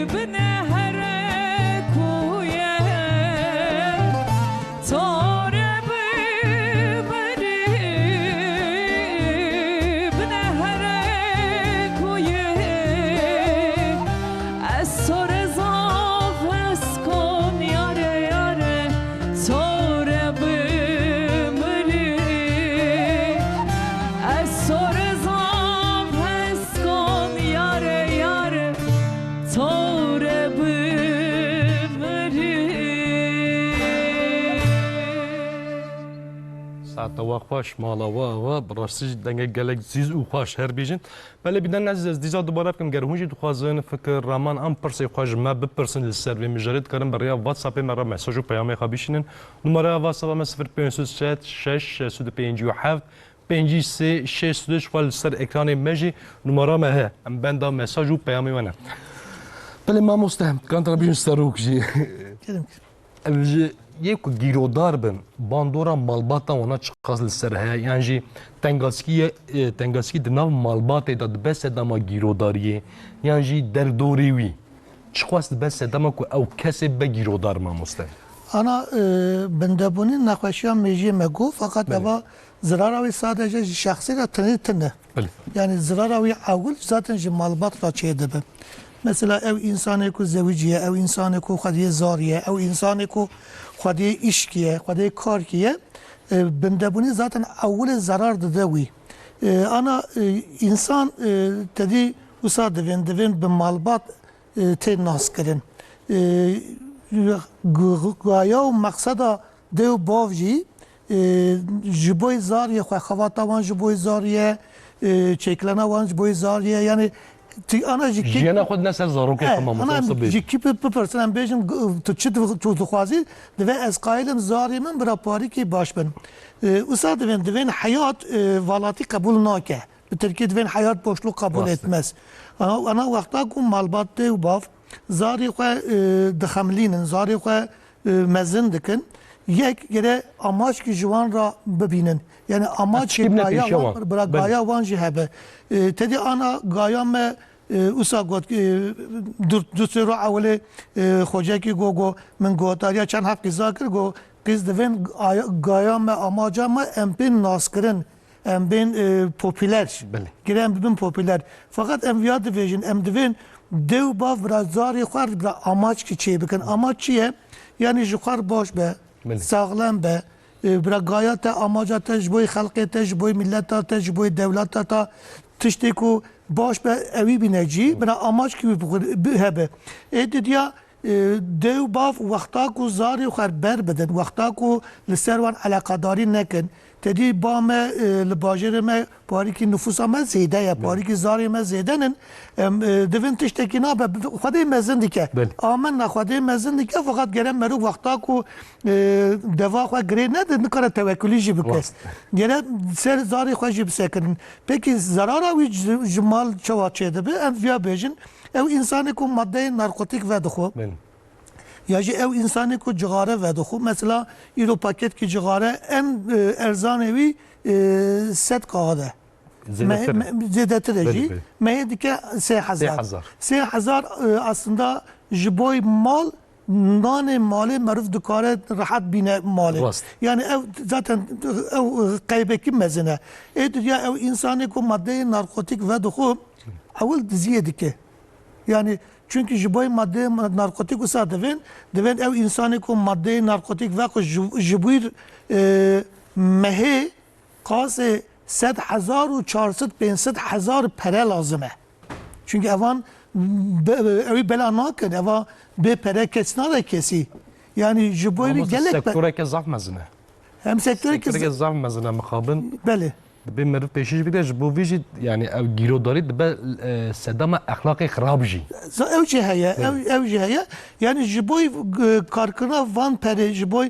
بنهر کویه سره بمری بنهر کویه از سر زاف اسکن یاره یاره سره بمری از سر زاف اسکن یاره یاره سره بمری ساعت و خوش مالا و براستی دنگ گلک زیز و خوش هر بیجن بله بیدن عزیز از دیزا دوباره بکن گرهونجی دخوازن فکر رامان ام پرسی خوش ما بپرسن لسر و مجرد کردن برای واتساپ مرا مساج و پیام خوابیشنن نمره واتساپ ما 0506 657 53 62 خال سر اکران مجی نمره ما ها ام بندا مساج و پیام منه بله ما مستهم کانتر بیشتر سروک جی Kerim. Evci یک گیرودار بن باندورا مالباتا اونا چقاس لسر ها یعنی جی تنگاسکی دناو مالباتا داد بس دما گیروداریه یعنی جی دردوری وی چقاس بس دما کو او کسی به گیرودار ما مستن Ana bendebuni nakhaşiyan meji megu fakat ava zararavi sadece şahsi ra tane. بله Yani zararavi avul zaten malbat ra çeyde be. Mesela ev insanı ku zevciye, ev insanı ku khadiye zariye, ev insanı ku khadiye işkiye, khadiye kar kiye bendebuni zaten avul zarar da devi. Ana insan dedi usa devin be malbat te nas kirin. Gaya و مقصد دیو باوجی جبوی زاریه خواه خواه وان جبوی زاریه چکلنا وان جبوی زاریه یعنی تی آنا جیکی جینا خود نسل زاروک تمام آنا مصاب جیکی بپرسنم بیشم تو چی تو خوازی دوی از قایلم زاری من برا پاری کی باش بن اوسا دوین حیات والاتی قبول ناکه به ترکیه دوین حیات بوشلو قبول etmez ana وقتا کو مالبات دیو باف زاری خو دخملینن زاری خو مزن دکن یک یره amaç ki جوان را ببینن yani amaç ki gaya وان جهبه تدی ana gaya me usa got دوسرو اوله خوجه کی گو من گوتاریا چند هفت زاکر گو قیز دوین gaya me amaca me empin naskırın empin popüler girem bibin popüler fakat enviya division emdivin dev bav biraz zari xwar biraz amaç ki çey bikin amaç çiye yani jixwar baş be sağlam be biraz gayet amaca te ji boy xelqê te ji boy milleta te ji boy devleta ta tiştê ku baş be evî binecî biraz amaç ki hebe diya dev bav wexta ku zarî xwar ber bidin wexta ku li ser wan alaqadarî nekin تدی با ما لباجر ما پاری کی نفوس ما زیاده یا پاری کی زاری ما زیاده نن دوین تشتکی نه به خودی مزن دیگه آمن نه خودی مزن دیگه فقط گرم مرو وقتا کو دوا خو گری نه نکره توکلی جی بکس گره سر زاری خو جی بسکرین پکی zarara وی جمال چوا چیده به ام ویا بیجن او انسانی کو ماده نارکوتیک و دخو یا جی او انسانی کو جغاره و دخو مثلا ایرو پاکت کی جغاره en erzanevî set kağıda zedetir me dike 3000 aslında jiboy mal nane mali maruf dukare rahat bine mali yani ev zaten ev kaybeki mezene ya ev insani ko madde narkotik ve dukhu avul diziye dike yani çünkü jiboy madde narkotik usa devin ev insani ko madde narkotik ve ko jiboy mehe kase 100,000 و 400-500,000 pere lazıme. Çünkü evan evi bela nakin eva be pere kesna kesi. Yani jiboy bir gelek sektörü ke zaf mezine. hem sektörü Sektörü ke zaf mezine mukabın. beli. Be merv peşiş bile bu vijit yani ev girodari be sedama ahlakı xarab ji. Ev cihaya, ev cihaya. Yani jiboy karkına van pere jiboy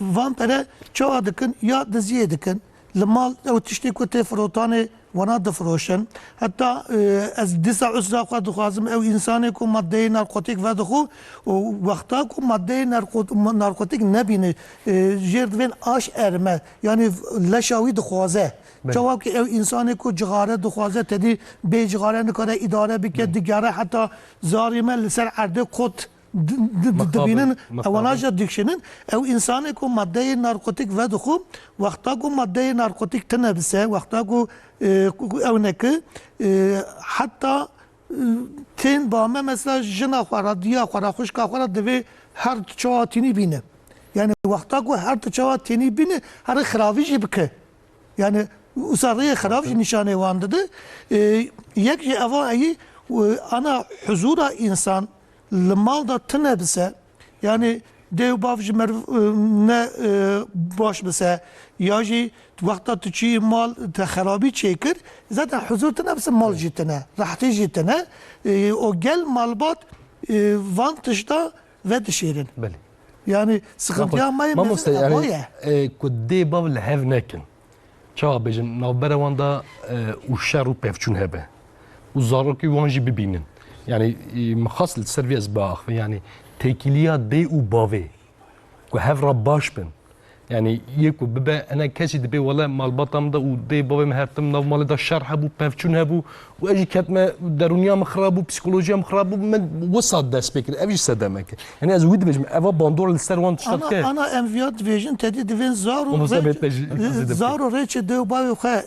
van pere çoğa dikin ya diziye dikin. Limal ev tiştê ku tê firotanê wana difroşin. Heta ez dîsa uzra xwe dixwazim ew însanê ku maddeyê narkotik vedixwe û wexta ku maddeyê narkotik nebîne jêr divên aş erme yani leşa wî dixwaze. Çawa ki ew însanê ku cixare dixwaze tedî bê cixare nikare îdare bike digere heta zarî me li ser erdê kot dibînin ewanaja dikşinin ew însanê ku maddeyê narkotik vedixwe wexta ku maddeyê narkotik tune bise wexta ku ew neke heta tên bame mesela jina xwe ra diya xwe ra xwişka xwe ra divê her çawa tînî bîne. Yani wexta ku her çawa tînî bîne her xeravî jî bike. Yani usarıya xerab jî nîşanê wan dide. Yek jî eva eyî ana huzura insan li mal da tune bise yani dêw bav ji merv ne baş bise ya jî wexta tu çî mal te xerabî çêkir zaten huzur tune bise mal jî tune rahetî jî tune o gel malbat van tişta ve dişêrin. Yani sıkıntıya mayın Mamoste yani ku dê bav li hev nekin. Çawa bêjin navbera wan da û şer û pevçûn hebe. û zarokê wan jî bibînin. Yani mixas li ser vê ez biaxivim yani têkiliya dê û bavê ku hev ra baş bin. Yani yê ku bibe ene kesî dibe wele malbatam da û dê bavê me hertim nav malê da şer hebû pevçûn hebû û ez jî ketme derûniya min xirab bû psîkolojiya min xirab bû min wisa dest pê kir ev jî sedeme kir. Yani ez wî dibêjim eva bandor li ser wan tişta dike. Ana enviya dibêjin tedî divên zar û rêçê dêw bavê xwe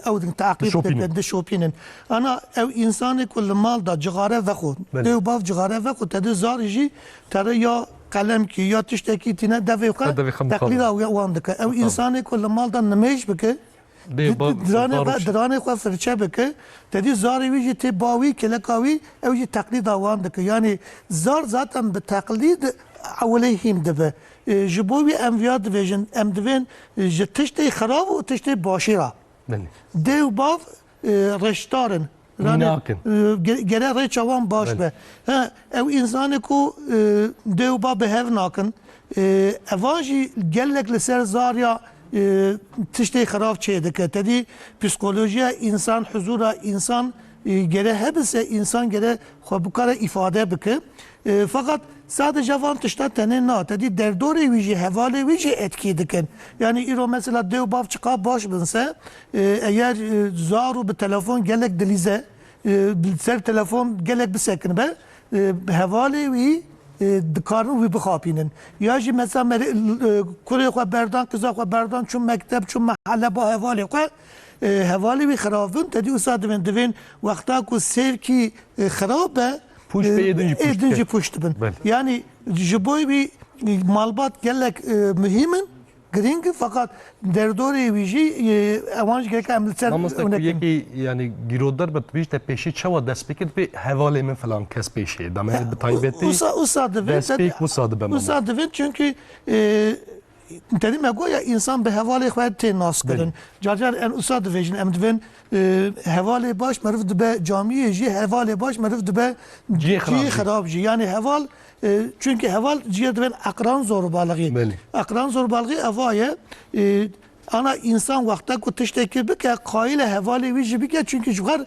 ew din teqîb dikin dişopînin. Ana ew însanê ku li mal da cixare vexwe dêw bav cixare vexwe tedî zarî jî tere ya kalem ki ya tiştekî tîne devê xwe teqlîda wan dike. Ew însanê ku li mal da nimêj bike diranê xwe firçe bike tedî zarê wî jî tê bawî keleka wî ew jî teqlîda wan dike. Yani zar zaten bi teqlîd ewlê hîn dibe. Ji bo wî em viya dibêjin em divên ji tiştê xerab û tiştê başî ra dêw bav reşdarin gere rêça wan baş be. Ew însanê ku dêw bav bi hev nakin evan jî gelek li ser zarya tiştê xerab çê dike. Tedî psikolojiya însan huzura însan gere hebise însan gere xwe bikare îfade bike. Fakat sadece van tişta tenê na tedî derdorê wî jî hevalê wî jî etkî dikin. Yani îro mesela dêw bav çiqa baş binse eğer zar û bi telefon gelek dilîze ser telefon gelek bisekin be hevalê wî dikarin wî bixapînin. Ya jî mesela kurê xwe berdan kiza xwe berdan çûn mekteb çûn mehele ba hevalê xwe hevalê wî xerab bin tedî wisa divên wexta ku sevkî xerab be êdin jî puşt bin. Yani ji bo wî malbat gelek mühîmin giring fakat derdorê wî jî ewan jî gerek em li ser yekî yani girodar bi tibîj te pêşî çawa dest pê kir pê hevalê min filan kes pêşê dame bi taybetî wisa dibin çünkü tedî me goya insan bi hevalê xwe tê nas kirin. Car en wisa dibêjin em divên hevalê baş meriv dibe camiyê jî hevalê baş meriv dibe cî xerab jî. Yani heval çünkü heval ciye divên ekran zorbalığî. Ekran zorbalığî eva ye ana insan wexta ku tiştekî bike qayîle hevalê wî jî bike çünkü ji xwe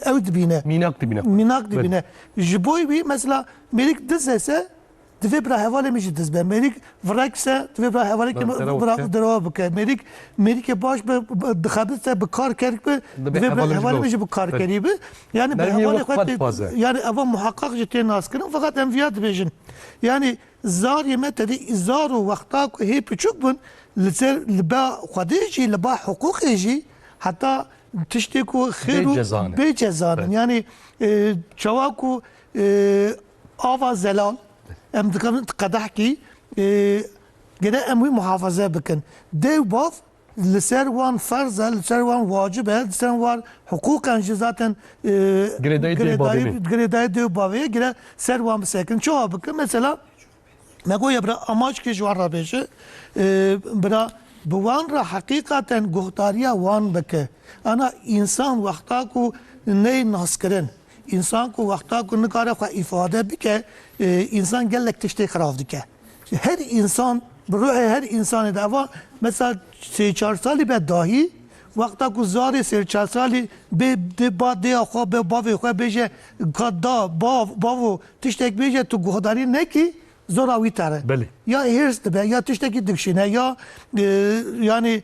ew dibîne. Mînak dibîne. Ji bo wî mesela mêrik diz hese divê bira hevalê min jî diz be. Mêrik virak se divê bira hevalê bira derawa bike. Mêrikê baş be dixebite bi kar kerik be divê hevalê min jî bi kar kerî be. Yani bi hevalê xwe yani eva muhakkak jî tê nas kirin fakat em viya dibêjin. Yani zar yeme tedî zar û wexta ku hê piçûk bin li ser li ba xwedê jî li ba hiqûqê jî heta tiştê ku xêr û bê cezanin. Yani çawa ku ava zelal em dikarin qedehkî gene em wî muhafaze bikin. Dêw bav لسر وان فرض لسر وان واجب لسر وان حقوقا zaten gredayı de baviye gire ser وان بسكن شو بك mesela مگویا برا amaç ki جوار رابشه برا بوان را حقیقتا گهداریا وان بکه انا انسان وقتا کو نه ناسکرن انسان کو وقتا کو نکاره خو ifade بکه انسان گلک تشتی خراب دکه her insan روح her insan da mesela 3-4 سالی به داهی وقتا کو زاری 3-4 سالی به بعد خو به باوی خو بشه کدا باو تشتک بشه تو گهداری نه کی zoravi tare. Belli. Ya hırs dibe, ya tişteki dikşine, ya yani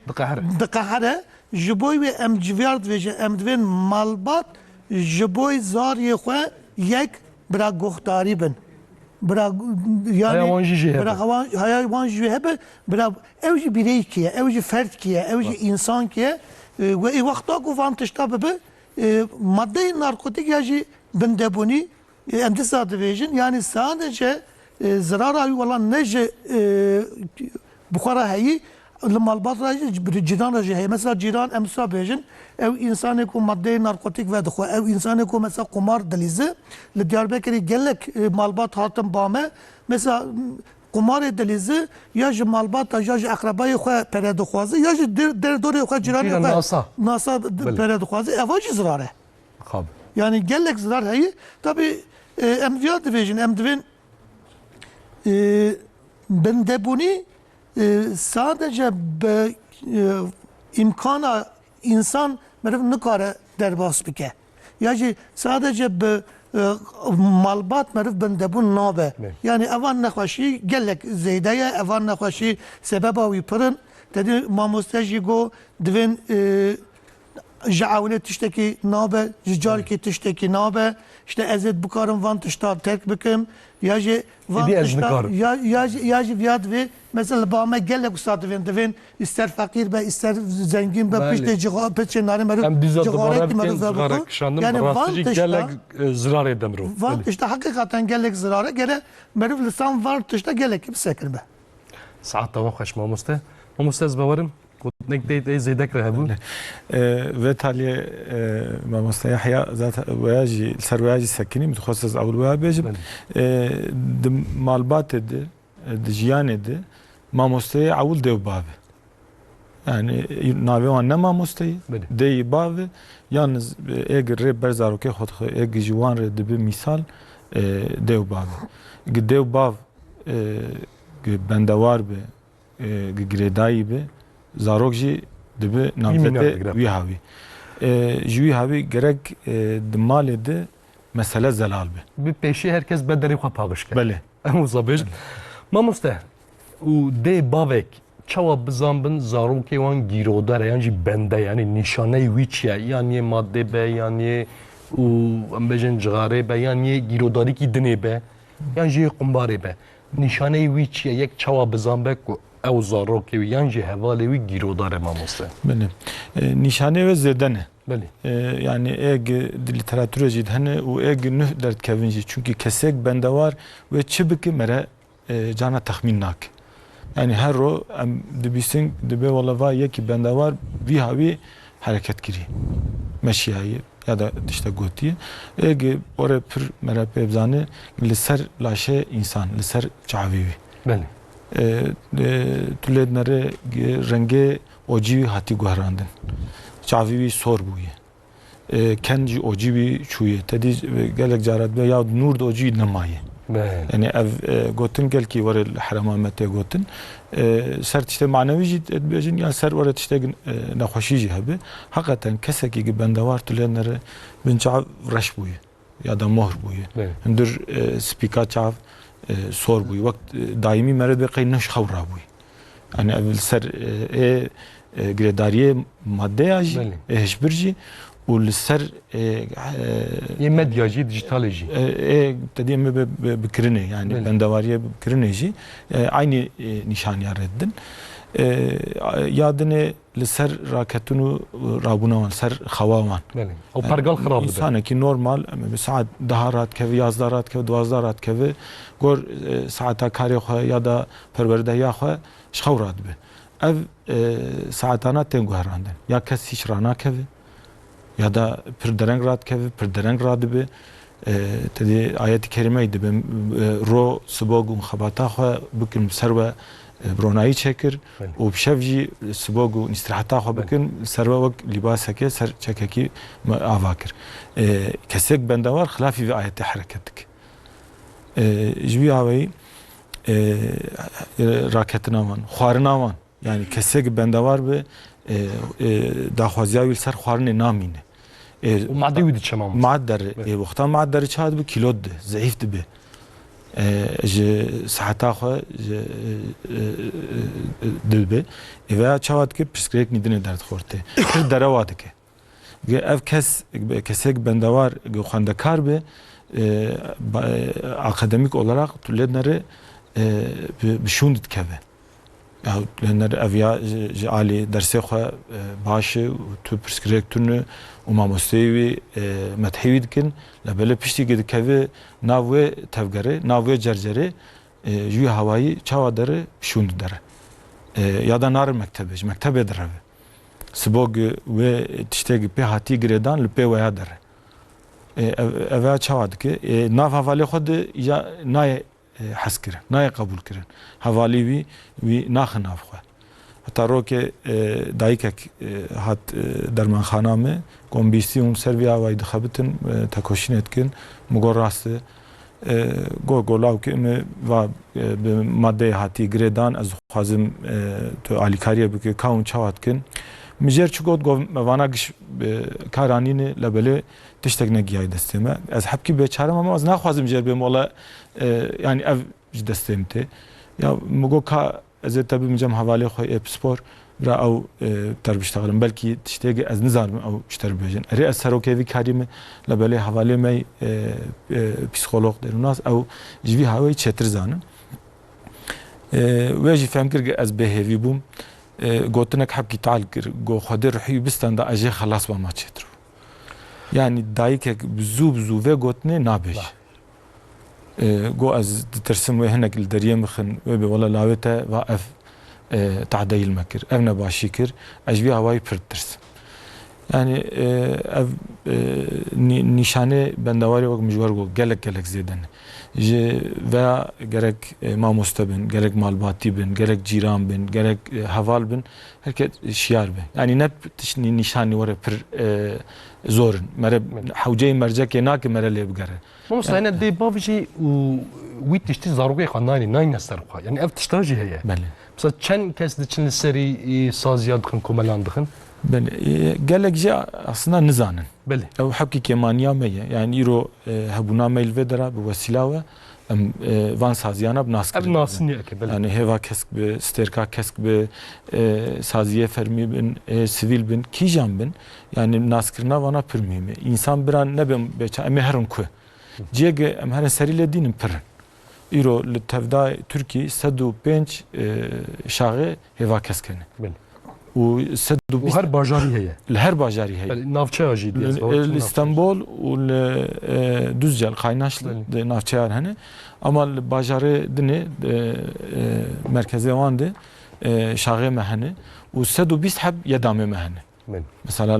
dıkahare. Jiboy ve emciviyard ve emdivin malbat, jiboy zar yekwe yek bira guhtari bin. Bira yani hayvan jihe hebe, bira evci birey kiye, evci fert kiye, evci insan kiye ve vakta ku van tişta bebe madde narkotik yaji bindebuni emdisa divijin yani sadece زرارة والله نجى بخارا هي لما الباط راجع جيران راجع هي مثلا جيران امسا بيجن او انسان يكون ماده ناركوتيك ودخو او انسان يكون مثلا قمار دليزه لدياربكري قالك مالبات هاتم بامه مثلا قمار دليزه يا مالبات يا اقرباي خو پردخوازي يا در دور خو جيران ناسا پردخوازي اواج زراره خب يعني قالك زرار هي طبي امديات ديفيجن امدوين bendebuni sadece be imkana insan merif nikare derbas bike. Yani sadece be malbat merif bendebun nabe. Yani evan nekhaşi gelek zeydeye evan nekhaşi sebeba wipırın dedi mamusteji go divin جعاونت تشتكي نابه جاركي تشتكي نابه işte ezet bukarım van tışta terk bikim yaji van tışta yaji viyad ve mesela bağıma gelle kusatı vendevin ister fakir be ister zengin be pişte ciğer peçe nari meru yani van tışta zarar edemir van tışta hakikaten gellek zarara gele meru lisan van tışta gellek gibi sekir be saat tamam hoş mamuste mamuste bavarım نقدر زي ذكر هبون وتالي ما مستيحيا ذات وياجي سر وياجي سكني متخصص اول ويا بيجي مالبات دجيان دي ما مستي اول ديو باب يعني نابي وانا ما مستي دي باب yalnız eğer rep berzaroke xod eğer jiwan re dibi misal ديو باب ديو باب بندوار به گریدایی به زاروک جی دبی نامزده وی هاوی جوی هاوی گرگ دمال ده مسئله زلال به bir peşi herkes bedeli kwa pagışke بله ama zabej ma muste u de bavek çava bizambın zaroke wan girodar yani bende yani nişane wiçya yani madde be yani u ambejen cigare be yani girodari ki dine be yani kumbare be nişane wiçya yek çava bizambek او زاروکی و یانجی حوالی وی گیروداره ماموسته. بله. نشانه و زدنه. بله. yani literatüre cidhane و نه درد کونجی çünkü kesek bende var ve çibiki mere cana tahmin nak. Yani her ro dibisin dibe valla var ya ki bende var vi havi hareket giri. Meşiyayı ya da işte gotiye. Oraya pür mere pebzane liser laşe insan liser çavivi. بله. تولدنره رنگه اوجی هاتی گوهراندن چاویوی سور بویه کنجی اوجی چویه تدی گلک جارد به یا نور اوجی نمایه yani ev gotin gel ki var haramamete gotin ser işte manevi jid bejin ya ser var işte naxoşi habe hakikaten keseki gibi bende var tülenleri binca raş buyu ya da mohr buyu ndur spika çav صور بوي وقت دائمي مرد بقي نش خورا بوي يعني اول سر جريداريه ماده اجي هشبرجي والسر ميديا جي ديجيتالجي تدي بكرني يعني بندواريه بكرني جي aynı nişan yaredin yadını لسر راكتونو رابونوان سر خواوان او پرگال خراب ده انسان کی نورمال ساعت دهارات که 11 رات که 12 رات که گور ساعتا کاری خو یا دا پرورده یا خو شخورات به ev saatana ten guherandin. Ya kes hiç rana kevi ya da pir dereng rad kevi, pir dereng radibi. Tedi ayet-i kerimeydi. Ben ro sbogu xabata xwe bikin serve bronayı çekir. O şevji sbogu istirahata xwe bikin serve vek libaseke ser çekeki avakir. Kesek bende var xilafi ve ayeti hareketlik. Jvi aveyi raketine van, xwarina van. Yani kesek bende var ve daxwaziya wil ser xwarinê namîne. ومعدي ودي تشمام معدر وقتا معدر چاد بو کیلود ده ضعیف ده به ج ساعتا خو دل به و چاد که پسکریک نیدنه درد خورته پر درواد که ev kesek bendewar xwendekar be akademik olarak tüledneri bişûn dikeve. Ya tüledneri ev ya ji alî dersê xwe başi tu pirsgirêk tune û mamosteyê wî methî wî dikin lebelê piştî dikeve nav wê tevgerê nav wê cercerê ji wî hewayî çawa dere bişûn didere. Ya da narin mektebê ji mektebê direve. Sibog ve tişteki pe hati girêdan li pê weya dere. Ev çawa dike nav hevalê xwe de ya nayê hes kirin, nayê qebûl kirin. Hevalî wî naxin nav xwe. Heta rokê dayîkek hat dermanxana me got bîstî hûn ser vî awayî dixebitin tekoşînê dikin min got rast e got golawkê me va bi maddeyê hatî girêdan ez dixwazim tu alîkariye bike ka hûn çawa dikin. Mijer çigot gov mevana giş karanînê lebelê tiştek negiyayê destê me. Ez hepkî bêçare me ama ez naxwazim jêr bêm wala yani ev ji destê min tê. Ya min got ka ez ê te bimicem hevalê xwe ê spor bira ew ter biştexilim. Belkî tiştekî ez nizanim ew ji te bibêjin. Erê ez serokê vî karî me lebelê hevalê me psîkolog derûnas ew ji vî hawayî çêtir zanin. Wê jî fehm kir ez bêhêvî bûm. Gotinek hepkî tal kir got xwedê rihî bistan da ez jê xelas bama çêtir. Yani dayîkek bi zû vê gotinê nabêj. Got ez ditirsim wê hinek li deriyê mixin wê bê wela lawê te va ev tehdeyîl me kir. Ev ne başî kir. Ez vî hewayî pir ditirsim. Yani ev nîşanê bendewarê wek mijwar got gelek zêde ne. Ji veya gerek mamoste bin, gerek malbatî bin, gerek cîran bin, gerek heval bin, herkes şiyar be. Yani ne tişnî nîşanî were pir zorin. Mere hewceyê mercekê nake mere lê bigere. Mesela yani de bavjî û wî tiştî zarokê xwe nayne ser xwe. Yani ev tişta jî heye. Mesela çend kes diçin li serî saziya dixin komelan dixin. Gelek jî aslında nizanin. Belê. Ew hepkî kêmaniya me ye. Yani îro hebûna me li vê dera bi wesîla we em van saziyana bi nas kirin. Ev nasîniyeke belê. Yani hêva kesk bi stêrka kesk bi saziyê fermî bin, sivîl bin, kîjan bin. Yani naskirina vana pir mühim e. İnsan bir an nebem beça em ê herin ku. Ciyeke em herin serî lê dînin pirin. Îro li tevda Tirkî 105 şaxê hêva kesk hene. Belê. û û her bajarî heye. Li her bajarî heye. Navçeya jî diye. Li İstanbul û li Düzce, Qaynaş de navçeyar hene. Ama li bajarê dinê merkezê wan de şaxê me hene û 120 heb yedamê me hene. Mesela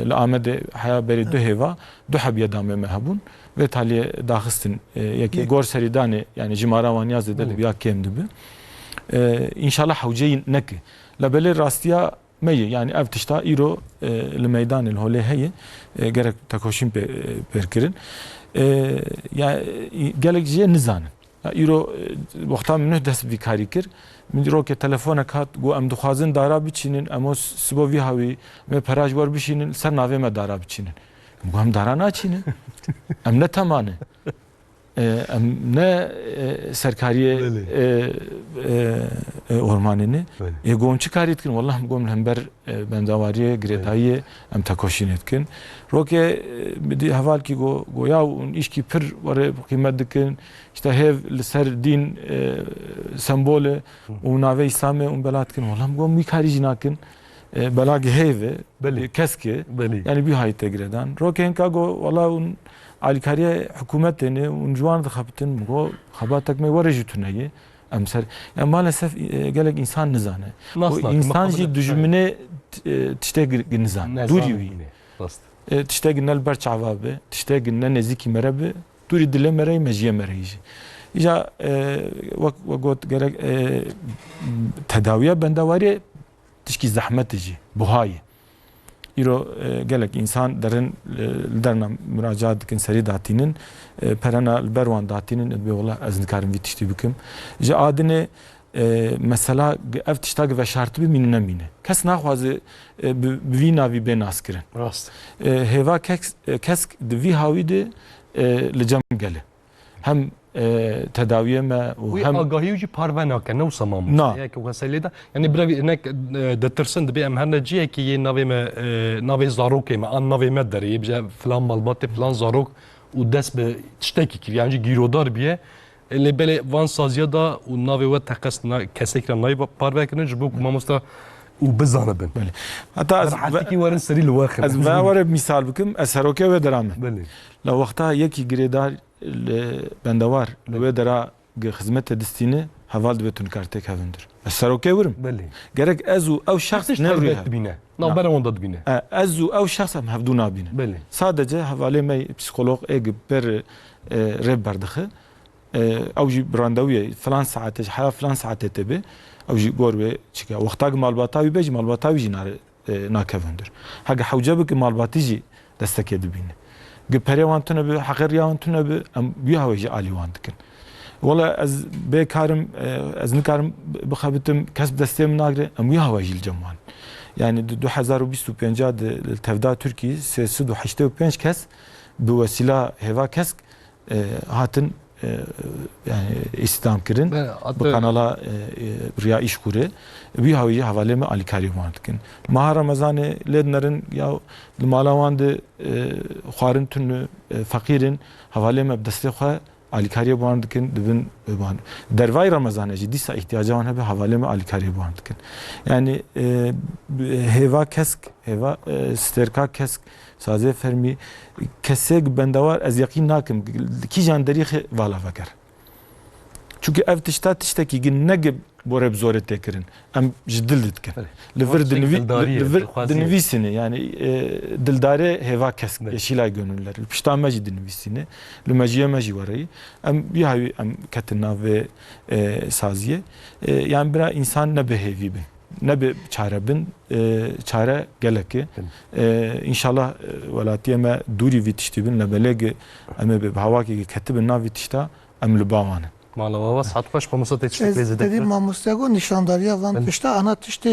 li Amedê heya berî du hêva du heb yedamê me hebûn vê taliyê daxistin yekî gor serî danê yani jimara wan yaz de ya kêm dibe. İnşallah hewceyî neke. Lebelê rastiya me ye yani ev tişta îro li meydanê li holê heye gerek tekoşîn pêr kirin. Yani gelek jî nizanin. Îro wexta min nûh dest vî karî kir. Min rokê telefonek hat got em dixwazin dara biçînin em sibo vî hawî me pera ji war bişînin ser navê me dara biçînin. Got em dara naçînin. Em ne temane. Em ne serkariyê ormanê ne. Got em çi karî dikin? Wallah got em hember bendawariyê girêdayiyê em tekoşînê dikin. Rokê hevalkî got ya îşkî pir were qîmet dikin. İşte hev li ser dîn sembolê û navê İslamê û bela dikin. Wallah got em wî karî jî nakin. Belagî hêv e keskê yani bî hayî te girêdan. Rokê hinka got wallah alîkariya hikûmetê ne û ciwan dixebitin got xebatek me were jî tuneyê emser. Yani maalesef gelek insan nizane. Nasıl? O insan jî dijimine tiştek nizan. Duri wî. Tiştek nel ber çava be, tiştek ne nezîkî mere be, duri dile mere mejiye mere jî. İja got gerek tedaviye bendavari tişki zahmet jî, buhayı. İro gelek insan derin derna müracaat dikin seri datinin perana berwan datinin be valla ez nikarim vitişti bikim. İja adine mesela ev tiştag ve şartı bir minne mine. Kes naxwazı vi navi ben askirin. Rast. Heva kesk vi havi de lecem gele. Hem tedaviye me وی hem آگاهی و جی پارو نکن نو سمام نه. یک وسیله دا یعنی برای نک دترسن دبی ام هر جیه کی یه نوی زاروک ما آن نوی مد داره یه بجا فلان مالبات فلان زاروک و دست به تشتکی کی یعنی گیرودار بیه اللي بله وان سازیا دا و نوی و تقص کسی که نای پارو کنن جبو کما مستا و بزانه بن hatta حتی کی ورن سری لواخر az ve misal bikim eseroke ve derame. بله La vakta yeki giredar bendavar ve dera hizmet destini haval betun kartek havindir. Eseroke vurum. بله Gerek ezu ev şahs ne تشتغل rüya. بینه نه برای اون داد بینه Ezu ev şahs hem havdu nabine. بله Sadece havale me psikolog ber reb bardığı. Ev jî brandawiye falan saate haya falan saate tebe. Ev jî gor ve çıka. Vaxtag malbatavi bej malbatavi jî nakevindir. Haga hawcabik malbatî jî destek edibine. Gepere wan tune bi haqiriya wan tune bi em bi hawajî alî wan dikin. Wala ez bêkarim ez nikarim bixebitim kesb destê min nagire em wî hawajî cem wan. Yani 2025 de tevda Türkiye 385 kes bi vesîla heva kesk hatin yani istihdam kirin bu kanala riya iş kure bir havi havale me alikari mantıkın maha ramazanı lednerin ya malawan de xarin tün fakirin havale me deste xwa alikari mantıkın dibin ban dervay ramazanı ciddi sa ihtiyacı var havale me alikari mantıkın yani heva kesk heva sterka kesk سازه فرمی کسی بندوار از یقین ناکم کی جان دریخ والا فکر چونکه اف تشتا کی نگب بورب زور تکرین ام جدل دتکن لفر دنویسینه yani dildare heva kesk yeşilay gönüller piştama dنویسینه lümaciye maci varayı em bir havi em katina ve saziye yani bir insan ne behevi bin ne bir çare bin çare geleki inşallah velatiye me duri vitişti bin lebelege eme be hava ki ketibin na vitişta em lubavanı مالا واس حد باش بمصات تشتك لازم Dediğim mamustego nişandariya van pişta ana tişte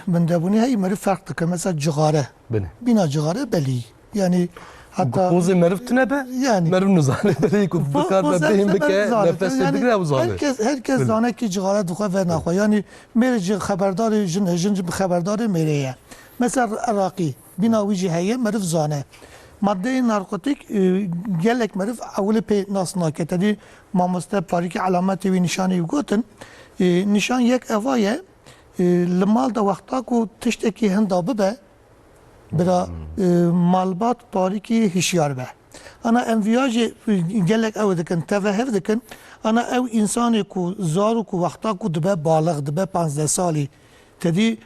mendebuni hay meri farklı ki mesela cigare بله bina cigare beli yani hatta قوز مرفت نبه yani مرف نزانه بله يكون بكار بهم بك نفس دقره ابو زانه herkes zane ki cigare duha ve nakha yani merici haberdar jin haberdar meriye mesela Iraqi bina vici heye merif zane madde narkotik gelek merif avle pe nasna ketedi mamusta pariki alamet ve nişanı yugotin nişan yek evaye limal da vakta ku tişteki henda be bira malbat pariki hişyar be ana enviyajı gelek ev dikin tevehev dikin ana ev insanı ku zaru ku vakta ku dibe balık dibe 15 sali tedi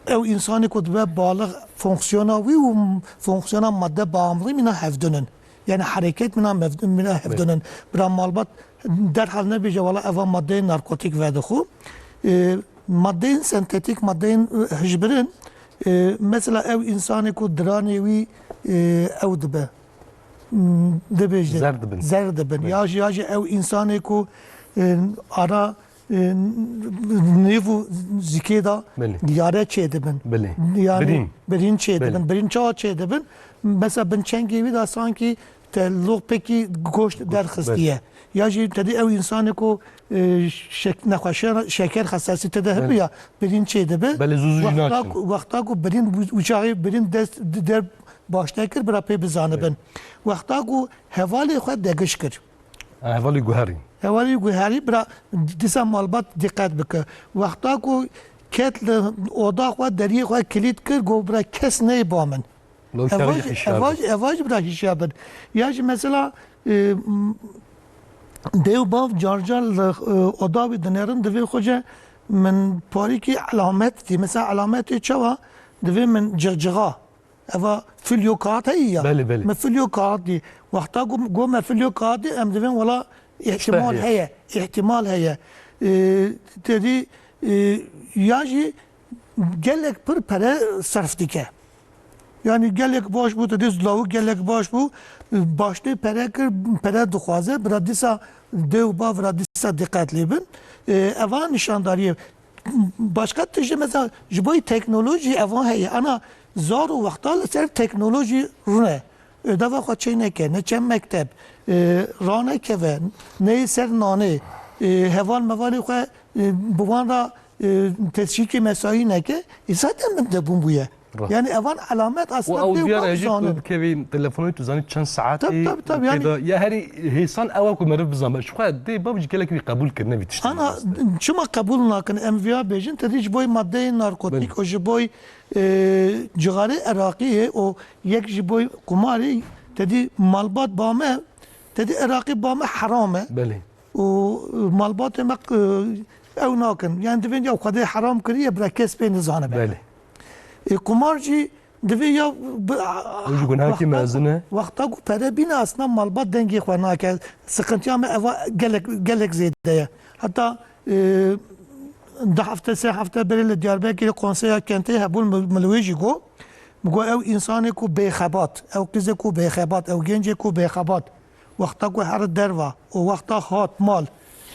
ev insanı ku dibe balık fonksiyonavi ve fonksiyonan madde bağımlı mina hevdünün yani hareket mina hevdünün bira malbat derhal ne bir vala eva madde narkotik vedixu madde sentetik madde hicbirin mesela ev insanı ku drani ve ev dibe dibejde zerdibin yaji ev insanı ku ara nevu zikeda yare çedibin yani birin çedibin birin çağ çedibin mesela ben çengi da sanki tello peki goşt derxistiye yaji tedi ev insanı ku şeker hassasiyeti de hep ya birin çedibi vakta ku birin uçağı birin der baştakir bir apı bizanibin vakta ku hevali xwe degişkir هوالي جوهري هوالي جوهري برا ديسا مالبات دقت بك وقتا کو کت اودا خو دری خو کلید کر گو برا کس نه بامن لو اواج برا هشابن یاج مثلا دیو باف جارجال اداوی دنرن دوی خوجه من پاری کی علامت دی مثلا علامت چوا دوی من جغجغا اوا فيليو كارت هي بله بله. ما فيليو كارت دي وقتا قوم ما فيليو كارت دي ام دوی ولا احتمال هي. هي احتمال هي تدي ياجي gelek pır pere sarf dike. Yani gelek baş bu dedi zlavu gelek baş bu başlı pere kır pere duhaze bradisa dev bav bradisa dikkatli bin. Evan nişandariye başka tişe mesela jiboy teknoloji evan heye ana zor o vaktal ser teknoloji rune. Ödeva kaçıyne ke ne çem mektep rane keve ne ser nane heval mevali ko buvan ra teşviki mesai ne ki zaten ben de buya. Yani evan alamet aslında او dev ديار bav اجيك zanı. كيفي تليفوني تزاني كان ساعات طب يعني- يا هري هيسان اواك ومرف بزام شو قاعد دي بابج قالك قبول كرنا بتشتغل Ana çima kabul nakin enviya bejin tedi jiboy madde narkotik o jiboy cigari Iraqi o yek jiboy kumari tedi malbat bame tedi Iraqi bame harame بله o malbat emek ev nakin yani devin ya kadar haram kiriye bırak kespe nizane be. بله Kumarcı devin ya ويجي يكون هاكي مازنه Vakta ku pere bina aslında malbat dengi xwana ke sıkıntı ama eva gelek zeyde. Hatta da hafta se hafta beril Diyarbakır konseya kenti habul mlweji go مگو او انسان کو بخبات او قزه کو بخبات او گنج کو بخبات وقتا کو هر دروا او وقتا هات مال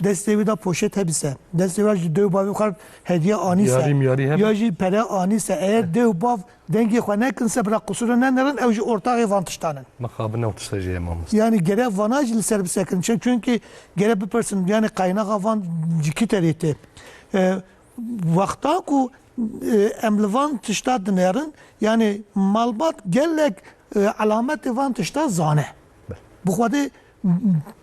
دستوی دا پوشت هبیسه دستوی دو باوی خرد هدیه آنیسه یاری هب. یا جی پره آنیسه اگر دو باو دنگی خو نکنسه برا قصور ننرن او جی ortağı vantıştanın. مخابنا وتشتجي امام Yani gere vanaj li ser bisekin. Çünkü gere bir person yani kaynak avan ciki terite. Vakta ku emlivan tişta dinerin yani malbat gelek alamet van tişta zane. Bu kadar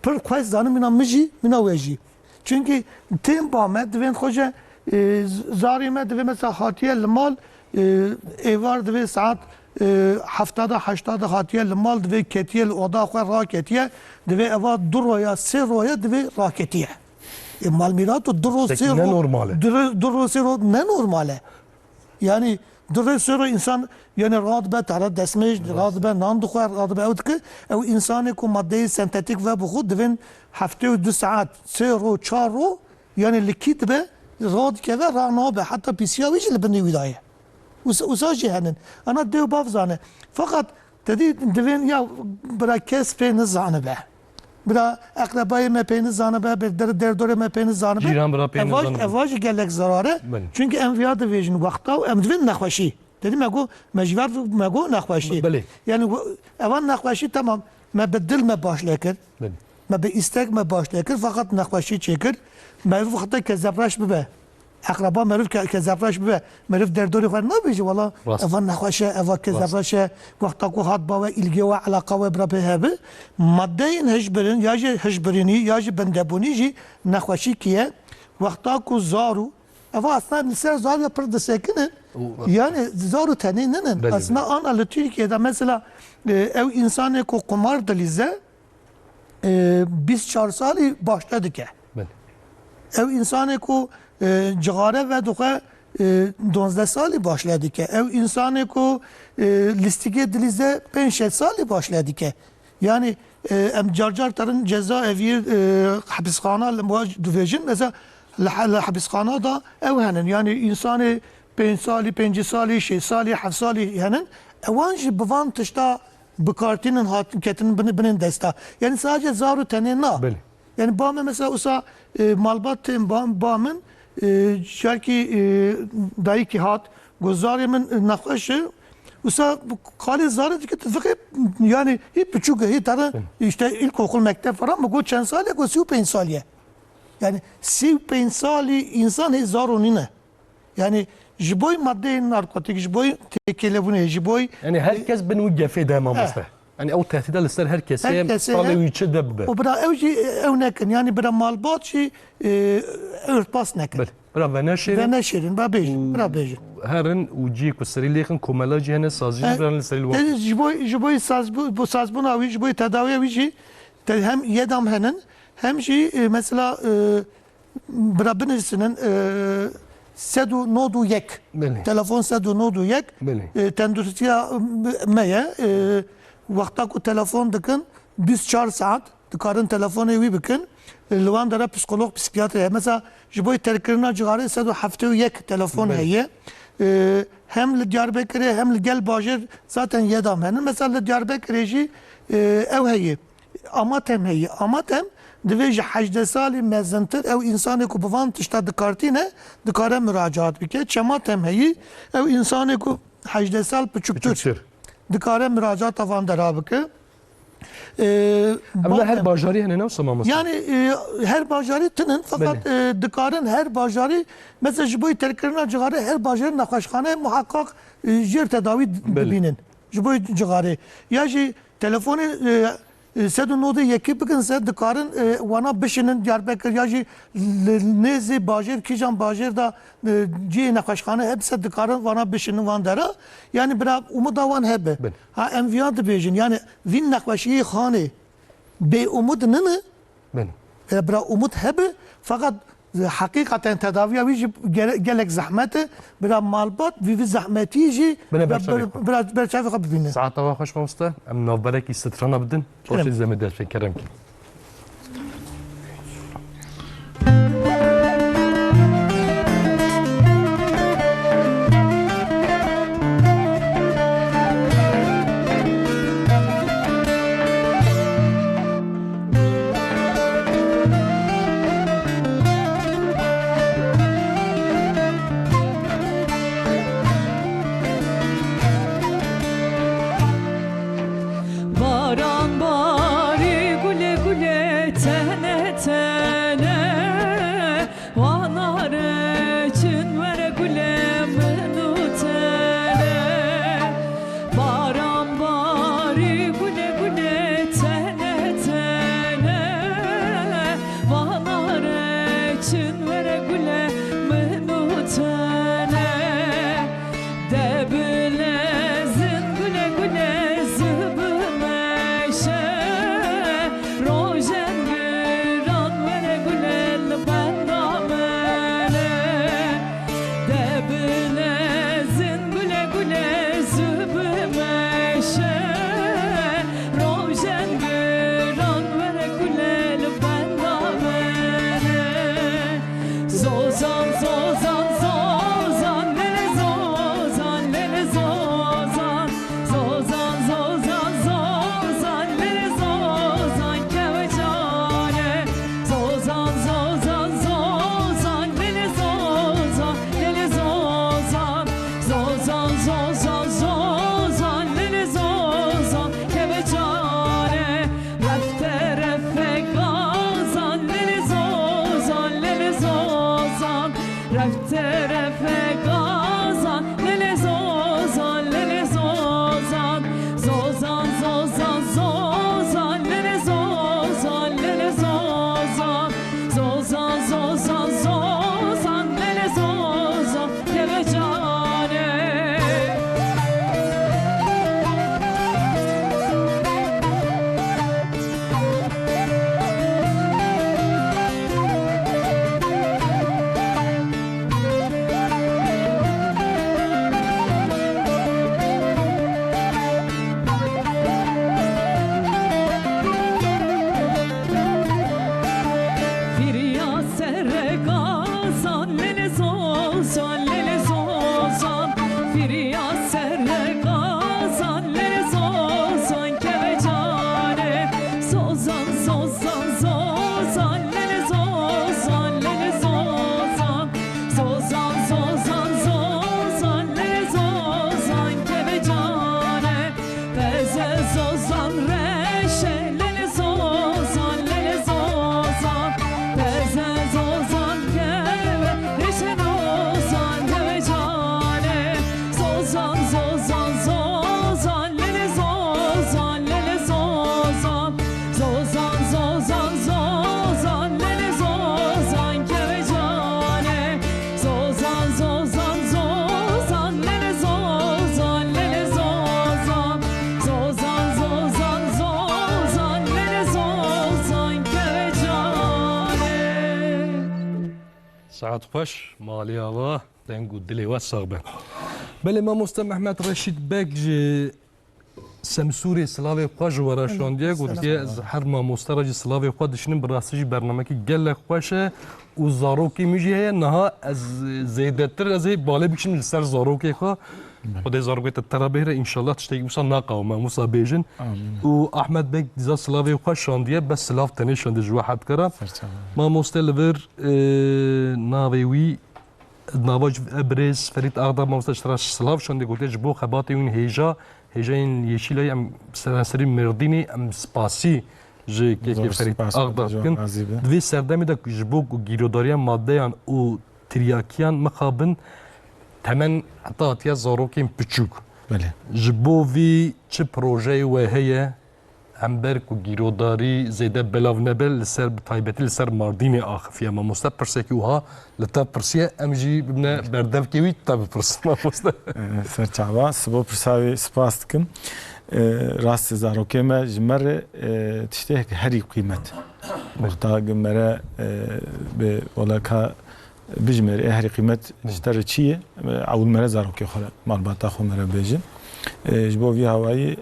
per kwez zane mina miji mina veji. Çünkü tem bamet devin hoca zarime devin mesela hatiye mal evar devin saat haftada 80 hatiye mal devin ketiye oda khwa raketiye devin eva duroya seroya devin raketiye. Mal mirato duro Peki sero ne normale? duro sero ne normale? Yani duro sero insan yani rahat be tara desmiş rahat be nan dukhar rahat be avtki ev insanı ku madde sentetik ve bu khud devin hafte 2 saat sero çaro yani likit be rahat ke ve rana be hatta pisiyavi ile beni vidaya. Usaji hanin ana dev bavzane fakat dedi devin ya bırak kes pe nizane be. Bira akrabayı mepeni zanı be, bir derdore mepeni zanı be. Ciran bira peyni zanı be. Evaj gelek zararı. Benim. Çünkü enviya da vejin vakta emdvin nakvaşi. Dedim ego mecvar mego nakvaşi. Beli. Yani evan nakvaşi tamam. Me bedil me başlekir. بله Me be istek me başlekir fakat nakvaşi çekir. Meruf vakta kezapraş be. Akraba meruf kezapraş be. Meruf derdore var ne biji valla. Rast. Evan nakvaşi eva kezapraş vakta ku hat ba ve ilgi ve alaka ve bra be. Maddeyin hecberin ya ji hecberini ya ji bendebuni ji nakvaşi kiye vakta ku zaru eva aslında ser zaru yapır da sekinin. Yani zaru teninin Belli, aslında an Türkiye'de mesela ev insanı ku kumar dalize biz 4 sali başladı ki. بله Ev insanı ku cigare ve duha 12 sali başladı ki. Ev insanı ku listike dilize 5 sali başladı ki. Yani em carcar tarın cezaevi hapishane duvejin mesela hapishane da ev henin yani insanı 5 sali 5 sali 6 sali 7 sali henin evanji bivan tışta bikartinin hakikatinin binin desta. Yani sadece zaru tenena. بله Yani bağımı mesela usa malbatın bağımın şarkı dayı ki hat gozarımın nakışı usa kali zarı dikkat fikir yani hep küçük hep tara işte ilkokul mektep falan mı go çen saliye go 5 saliye. Yani 5 sali insan hiç zarunine. Yani jiboy madde narkotik jiboy tekelebune jiboy يعني herkes بنوقف في دائما مصلح يعني او تهديد للسر herkes طالع ويتشد به o bira evci evnekin yani bira malbat şey örtbas nekin. بله برا Ve بناشر neşirin bira bejin bira bejin. هرن وجيك والسري ليخن كومالاجي هنا سازي برا السري الوقت Dedi jiboy saz bu saz buna avi jiboy tedaviye vici hem yedam henin hem jî mesela birabinirsinin sedu nodu yek Belê. telefon sedu nodu yek Belê. tenduristiya me ye wexta ku telefon dikin 24 saat dikarin telefonê wî bikin li wan dere psikolog psikiyatr heye mesela ji bo terkirina cigarê sedu hefte û yek telefon heye hem li Diyarbekirê hem li gel bajêr zaten yedam henin mesela li Diyarbekirê jî ew heye amatem heye amatem divê ji 18 salî mezintir ew insanê ku bi van tişta dikartîne dikare müracaat bike çematem heyî ew insanê ku 18 sal biçûktir dikare müracaata van dera bike Ama her bajarî hene ne samaması. yani her bajarî tinin fakat dikarin her bajarî mesela ji bo terkirina cigarê her bajarî nexweşxane muhakkak jêr tedawî dibînin ji bo cigarê ya jî telefonê sedû nodê yekî bikin se dikarin wana bişinin Diyarbekir ya jî nêzê bajêr kîjan bajêr da ciyê nexweşxane hep se dikarin wana bişinin van dera yani bira umuda wan hebe ha em viya dibêjin yani vîn nexweşiyê xanê bê umud nine bira umud hebe fakat hakikaten tedaviya wî jî gelek zehmete bira malbat vî zehmetî jî biraz berçavê xwe bibîne. Saat ava xoş mamosta. Em navberekî strana bidin. Başê zeme derfê kerem ki. Baran bari gule صحت خوش مالی آوا دنگو دلی و صاحبه بله ما مستم احمد رشید بک سمسوری سلاوی خوش وراشاندیه گفتی از هر ما مستراج سلاوی خود دشنیم براستی برنامه کی گل خوشه و زاروکی میجیه نه از زیادتر از بالا بیشتر لسر زاروکی خو خدای زاروکی ترابیره ان شاء الله تشتیگ موسا ناقا و موسا بیجن و احمد بک دیزا سلاوی خوش شاندیه بس سلاف تنی شاندی جو حد کرا ما مستلور ناویوی نواج ابرز فرید اقدام ما مستشراش سلاف شاندی گفتی جبو خباتی اون هیجا این یشیلای ام سرانسری مردینی ام سپاسی جه که فرید اقدام کن دوی سردمی دا جبو گیروداری مادهیان و تریاکیان مخابن تمن حتی هاتیه زاروکین پچوک جبو وی چه پروژه و هیه امبر کو گیروداری زیده بلاو نبل لسر تایبتی لسر ماردین آخفیه ما مستد پرسه که اوها لطب پرسیه امجی ببنه بردف کیوی طب پرسه ما مستد سرچاوا سبو پرساوی سپاس دکم راست زاروکه ما جمر تشته هری قیمت وقتا جمره به ولاکا بجمر هری قیمت اشتر چیه اول مره زاروکه خاله مالباتا خو مره بیجن جبو وی هوایی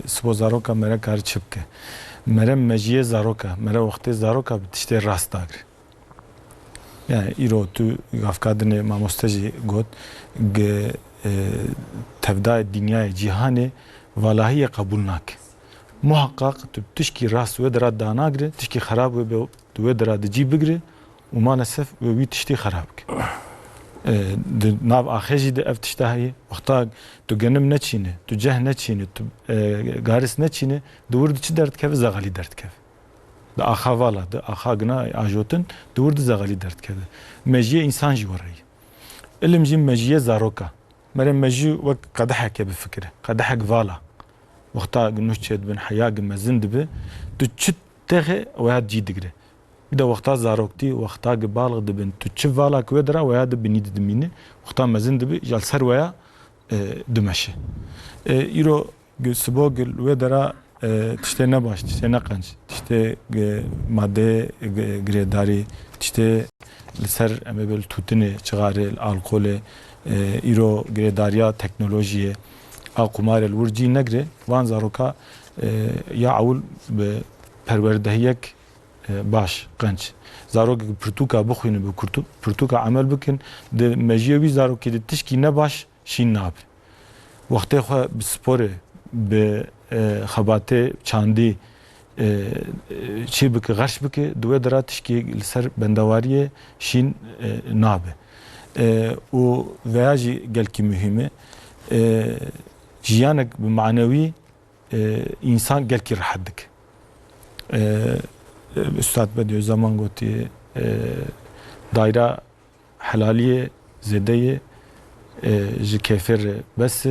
سبو زاروکا مره کار چبکه مره مجیه زاروکا مره وقتی زاروکا تشته راست داگر yani îro tu gavkadinê mamostejî got tevdayê dinyayê cîhanê valahiyê qebûl nake. Muhaqqaq tu tişkî rast wê dira danagire, tişkî xerab wê tu wê dira dicî bigire û malesef wê wî tiştî xerab bike. Di nav axê jî de ev tişta heye. Wexta tu genim neçîne, tu ceh neçîne, tu garis neçîne, di wir diçi derdikeve zegalî derdikeve. د آخا والا د آخا گنا آجوتن دور د زغلی درد کرده مجیه انسان جی وری علم جی مجیه زاروکا مره مجی وک قدحه که بفکره قدحه والا وقتا گنوش چید بن حیا گمزند به تو چت تخه واد جی دگره bir de وقتا زاروکتی وقتا بالغ دبن تو چ والا کو درا واد بنید دمینه وقتا مزند به جل سر ویا دمشه ایرو گسبو گل و درا تشته نباش تشته نقنج تشته ماده گریداری تشته لسر امبل توتنه چغاره الکل ایرو گریداریا تکنولوژی اقمار الورجی نگره وان زاروکا یا اول به پروردهیک باش قنج زاروک پرتوکا بخوینه به پرتوکا عمل بکن د مجیوی زاروکی د تشکی نباش شین ناب وقتی خو بسپوره به خباته چاندی چی بک غش بک دوی دراتش کی لسر بندواریه شین نابه و ویاجی گل کی مهمه جیانک بمعنوی انسان گل کی راحت دک استاد بدیو زمان گوتی دایره حلالیه زده جی کفر بس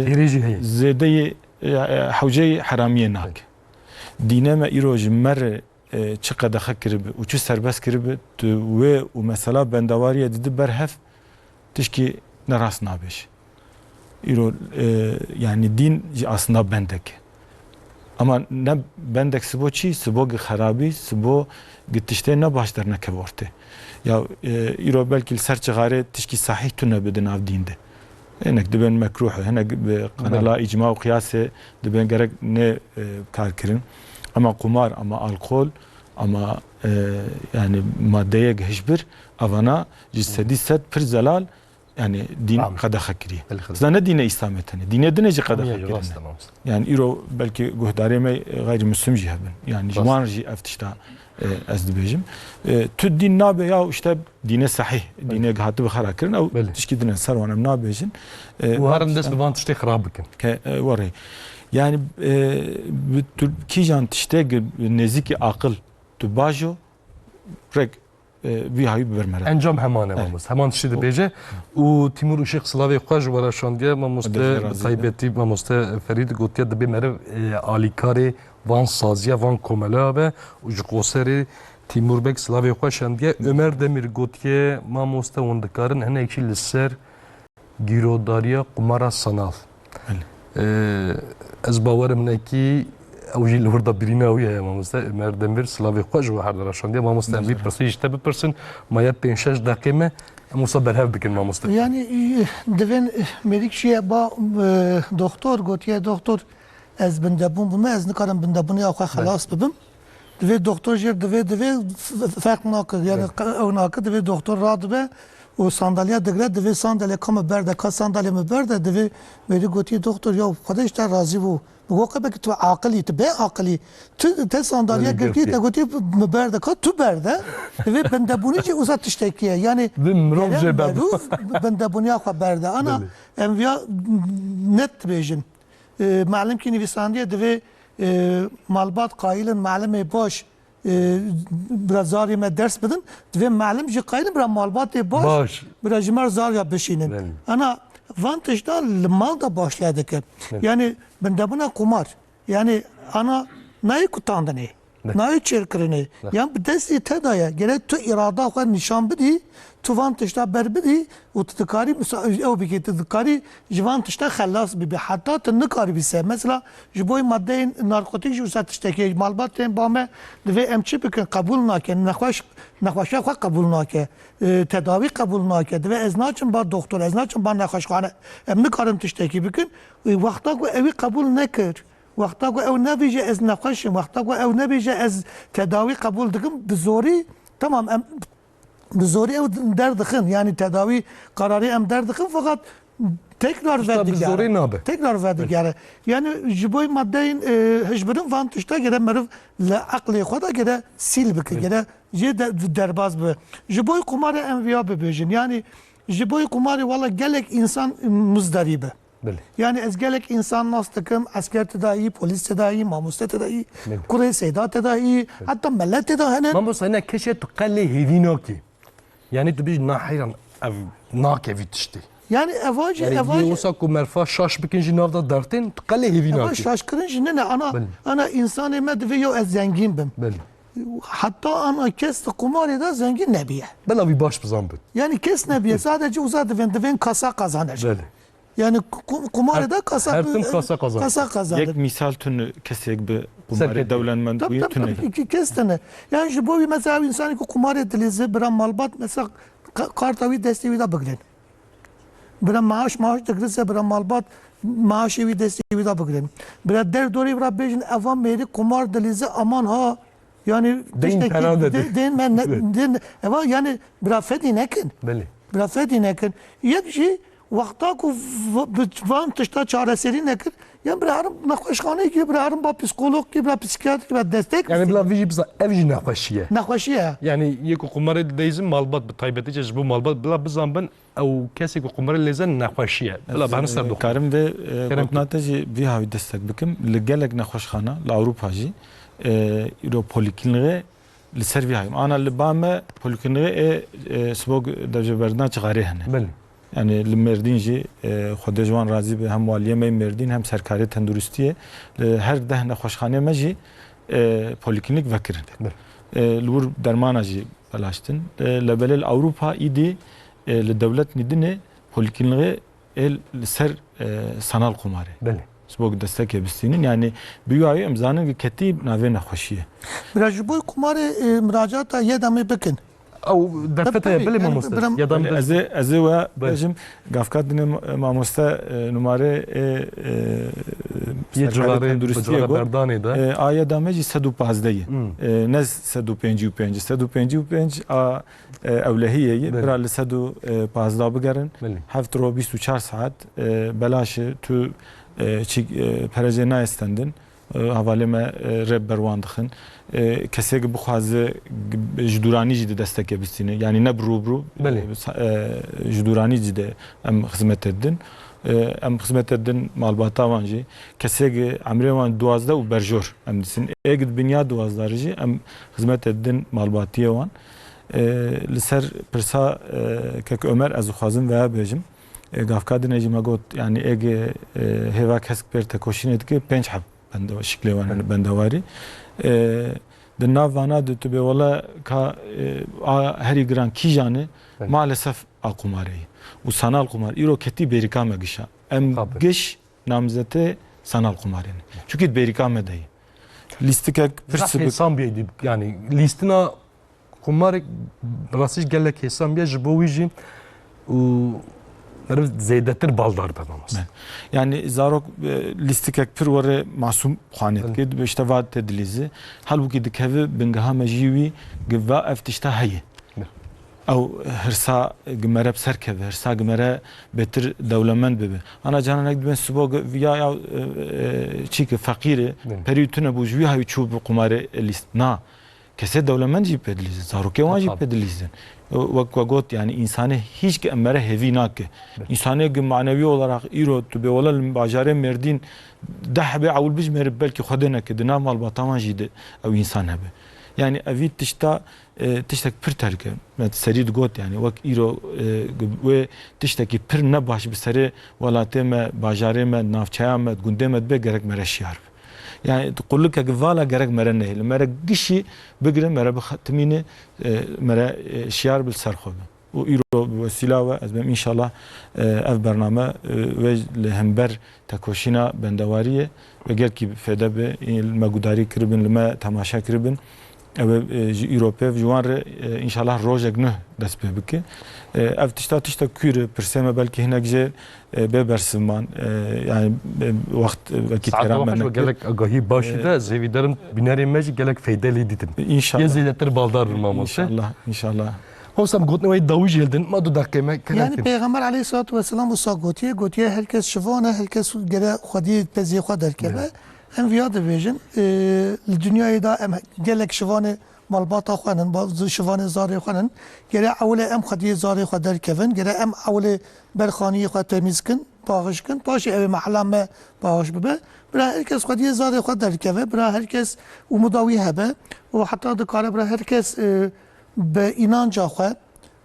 زده حوجه حرامیه ناک دینه ما ایروج مر چقدر خکرب و چه سرباز کرب تو و مثلا بندواریه دید برهف تشکی نراس نابش ایرو yani din aslında bendek ama ne bendek sbo çi sbo xarabi sbo gitişte ne başlar ne kevorte ya ایرو belki serçigare tişki sahih tune bedin av dinde هناك دبن مكروه هناك بقناة إجماع وقياس دبن جرك نه كاركرين أما قمار أما الكحول أما يعني مادة هجبر أفنا جسدي سد پر زلال يعني دين قد خكري زنا دين إسلامي تاني دين دنيا قد خكري يعني إيرو بلكي جهداري ما غير مسلم جهبن يعني جوان جي أفتشتا از دبیجم تو دین نابه یا işte dine sahih dine gahati ve xarakirin او تشكي دين سروانم نابيجن وهرم دست بوان تشتي خراب بكن وري yani kijan tişte neziki akıl tu bajo rek bir hayı vermere انجام همانه ماموس همان تشتي دبيجه و تيمور اشيخ سلاوي خوش وراشانديه ماموسته طيبتي ماموسته فريد گوتيه دبي مره آلیکاری وان سازیه وان کوملا و جقوسری تیمور بک سلاوی خوشندیه عمر دمیر گوتیه ما مسته وندکارن هنه اکشی لسر گیروداریا قمارا سناف از باورم نکی اوجی لوردا برینا ویه ما مسته عمر دمیر سلاوی خوش و هر دراشندیه ما مسته بی پرسیج تب پرسن مایه 5-6 دقیقه Musa berhev bikin mamosta. Yani devin medik şeye ba doktor gotiye doktor ez bindebun bu ez nikarim bindebun ya xalas bibim. Dve doktor jer dve fark nakır yani o nakır dve doktor radı be o sandalye degre dve sandalye kama berde ka sandalye mi berde dve medik gotiye doktor ya kardeş de razı bu. Bu kadar ki tu akıllı tu be akıllı tu te sandalye girdi de gotiye mi berde ka tu berde dve bindebuni je uzat iştekiye yani Mirov jê berda. bindebuni ya berde ana emviya net bejin معلم کی نویسنده دوی مالبات قایلن معلم باش برا زاری ما درس بدن دوی معلم جی قایلن برا مالبات باش برا جمر زار یا بشینن انا وانتش دا المال دا başladı ki yani bende buna kumar yani ana neyi kutandını neyi çirkirini yani bir desti tedaya gerek tu irada var nişan bidi tu vantışta berbidi o tıkari o bir tıkari jvantışta xalas bi hatta tınıkari bise mesela jiboy madde narkotik ju satıştaki malbatın bame ve emçi bir kabul naken nakhaşa kabul nake tedavi kabul nake ve eznaçın ba doktor eznaçın ba nakhaşxane emni karım tıştaki bugün vakta ko evi kabul nekir وقتا کو او نبیجه از نقاشم وقتا کو او نبیجه از تداوی قبول دکم بزوری tamam بزوری او دردخن yani tedavi kararı em derdخن fakat tekrar verdik yani. Tekrar verdik yani jiboy maddeyin hicbirin van tuşta gere merif la akli xoda gere sil bik gere je derbaz be jiboy kumarı enviya bebejin yani jiboy kumarı valla gelek insan muzdaribe. Yani ez gelek insan nastıkım, asker tedavi, polis tedavi, mamus tedavi, kure seyda tedavi, hatta millet tedavi. Mamus hene keşe tukalle hedinaki. Yani tu bir nahiran ev nakevi tişti. Yani evacı Yani olsa ku merfa şaş bikinci navda dertin tukalle hedinaki. Evaj şaşkırınca ne ana insan emed ve yo ez zengin bim. Hatta ana kes kumarı da zengin nebiye. Bela bir baş bizambın. Yani kes nebiye sadece uzadı ben kasa kazanacak. Yani kumarda kasa kazanır. Yek misal tünü kesek bir kumarı devlenmen uyu tünü. Tabii kestene. Yani şu bu mesela insanı kumar edilirse bir malbat mesela kartavi desteği de bugün. Bir maaş degirse bir malbat maaşı desteği de bugün. Bir derdori bir bejin avam meri kumar edilirse aman ha yani den eva yani bir fedi nekin. Bir fedi nekin. Yek şey وقتا کو وان تشتا çareseri nekir yani bir arım nakhoşxane ki bir arım ba psikolog ki bir psikiyatr ki bir destek yani bila viji biza evji nakhoşiye yani yeko kumarı deyizim malbat bir taybetice bu malbat bila bizambın او kesi ku kumarı lezen nakhoşiye bila ben ser doktor karim ve nataji vi havi destek bikim gelek nakhoşxana la Avrupa ji iro polikliniğe li ser vi hayım ana li bame polikliniğe sbog devceberdan çıgarı hene yani المردین جی خود جوان راضی به هم والیه می مردین هم سرکاری تندرستیه هر ده نخوشخانه مجی پلیکلینیک وکرن لور درمان جی بلاشتن لبلل اروپا ایدی لدولت ندنه پلیکلینیک سر sanal kumarı. Sbog destek ebistinin yani büyüğü imzanın ketib nave nexoşiye. Biraz bu kumarı müracaata yedamı bakın. او دفته بله ماموستا یادم از و بجم گافکات دین ماموستا نماره یه جواره بردانه ده آیا دامجی 115 نه 155 155 اولهیه برای 115 بگرن هفت رو 24 ساعت بلاش تو چی پرجه نایستندن حوالeme reb berwan dixin kesek bixwaze jidurani jî destek bistîne yani ne bru jidurani jî de em xizmet edin em xizmet edin malbata wan jî kesek emrê wan 12 û berjor em disin eg binya 12 jî em xizmet edin malbatiye wan li ser pirsa kek Ömer ez xwazim veya bêjim gavkadin ejî me got yani eg hêva kesk pêr te koşînê dike 5 heb شکلی وان بندواری دنیا وانا دت به ولا کا هری گران کی جانه maalesef akumarı و sanal kumar iro keti berika megişa em giş namzete sanal kumarını çünkü berika medayı listik pırsık sambiydi yani listina kumar rasij gelek hesam ya jbowijin و مرد زیدتر بالدار به مامست Yani zarok listikek pir were masum xanet kid be iştevat tedlizi halbuki dikevi bingaha mejiwi giva eftişta heye ew hirsa gimere serkeve hirsa gimere betir dewlemend bibe ana cananek dibên sibo ya çîke feqîrê perî tune bû ji wî havî çû bi qumarê lîst na kesê dewlemend jî pedilîzin zarokê wan jî pedilîzin wek got yani insanê hiç emere hevî nake insanê manevi olarak îro tu bê wela bajarê Mêrdîn deh bê ewl bijmerî belkî xwedê neke di nav malbata wan jî de ew insan hebe yani evî tişta tiştek pir terke serî got yani wek îro wê tiştekî pir ne baş bi serê welatê me bajarê me navçeya me gundê me dibe gerek mere şiyar yani qullukek vala gerek mere nehêle mere gişî bigire mere bi timînê mere şiyar bil ser xwe û îro bi vesîla we ez bêm înşallah ev bername wê li hember tekoşîna bendewariyê ve gelkî fêde be me gudarî kiribin li me temaşa kiribin ew ji îropê ji wan re înşallah rojek nû dest pê bike ev tişta kûr pirsê me belkî hinek jê bê bersiman yani wext wekî ترام gelek agahî başî de zêvîdarim binerê me jî gelek feydelî dîtin İnşallah. ya zêdetir baldar bir mamostê İnşallah. Hosam gotne wê dawî jî hildin ma du dakikê me Yani Peygamber aleyhissalatu vesselam wisa gotiye herkes şivane herkes gere xwedî pezî xwe derkeve em viya dibêjin li dünyayê da em gelek şivanê malbata xwenin şivanê zarê xwenin gere ewlê em xwediyê zarê xwe derkevin gere em ewlê berxaniyê xwe temîz kin paxiş kin paşê ew ê mehela me paxiş bibe bira herkes xwediyê zarê xwe derkeve bira herkes umuda wî hebe û heta dikare bira herkes bi inanca xwe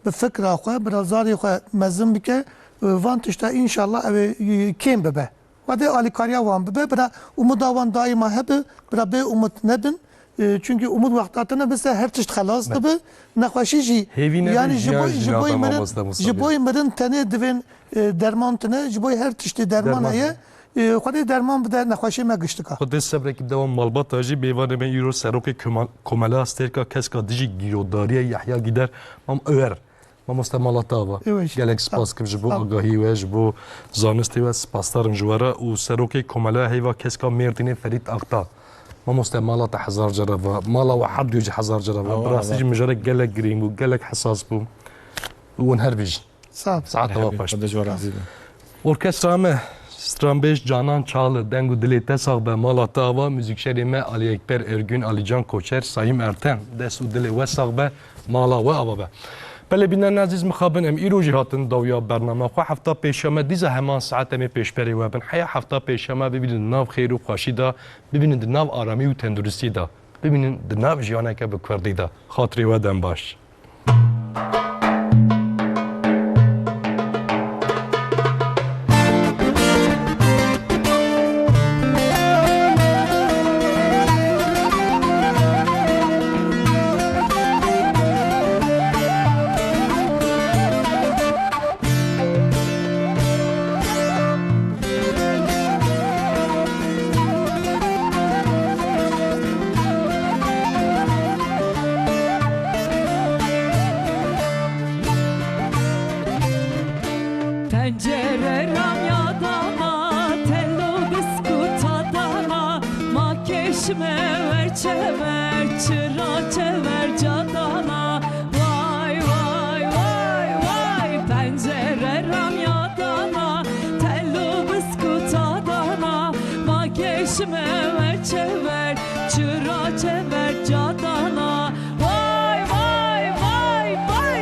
bi fikra xwe bira zarê xwe mezin bike van tişta înşallah ew ê kêm bibe Vadê alîkariya wan bibe bira umuda wan daîma hebe bira bê umut nebin çünkü umut wextatine bise her tişt xelas dibe nexweşî jî yani ji boî mirin tenê divên derman tune ji boî her tiştê derman heye Xwedê derman bide nexweşî me giştika Xwedê sebrekî dewan malbata jî bêvanê me îro serokê komela stêrka keska dijî gîrodariya Yahya Gîder mam ewer Mamoste malata ava gelek spas kim ji bo agahî we ji bo zanistê we spasdarim ji were û serokê komela heyva keska Mêrdînê Ferîd Aqta mamoste malata hezar cere ve mala we herdû jî hezar cere ve birastî jî mijarek gelek girîng bû gelek hesas bû û hûn her bijî saet ava paş orkestra me Stranbêj Canan Çağlı deng û dilê te sax be malata ava müzîkşerê me Ali Ekber Ergün Alican Koçer Sayîm Erten dest û dilê we sax be mala we ava be Belê bînan ezîz mixabin em îro jî hatin dawya bername xwe hefta pêşeme dîza heman saet em ê pêşberê we bin heya hefta pêşeme bibînin nav xêr û xweşî da bibînin di nav aramî û tenduristî da bibînin di nav jiyaneke bi kurdî da xatirê we dem baş. Pencere ramyadana, tello biskutadana, makeşme ver çever, çıra çever cadana. Vay vay vay vay, pencere ramyadana, tello biskutadana, makeşme ver çever, çıra çever cadana. Vay vay vay vay.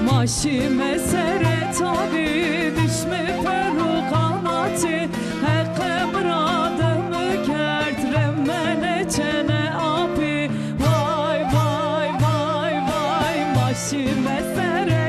Maşi mesere tabi düşme perukanati Hekke muradımı kert remmene çene abi Vay vay vay vay Maşi mesere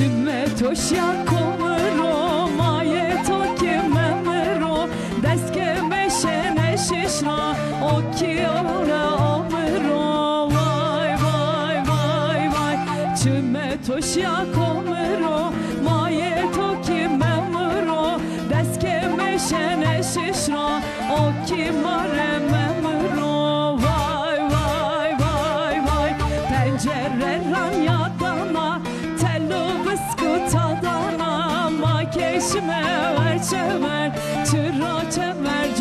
Çümme toşya komuro maye toki memro deske meşene şişra o ki ora omro vay vay vay vay Çümme toşya komuro maye toki memro deske meşene şişra o ki mare memro vay vay vay vay pencere ranyadana Tadana ma keşme ver çemer çıra çemer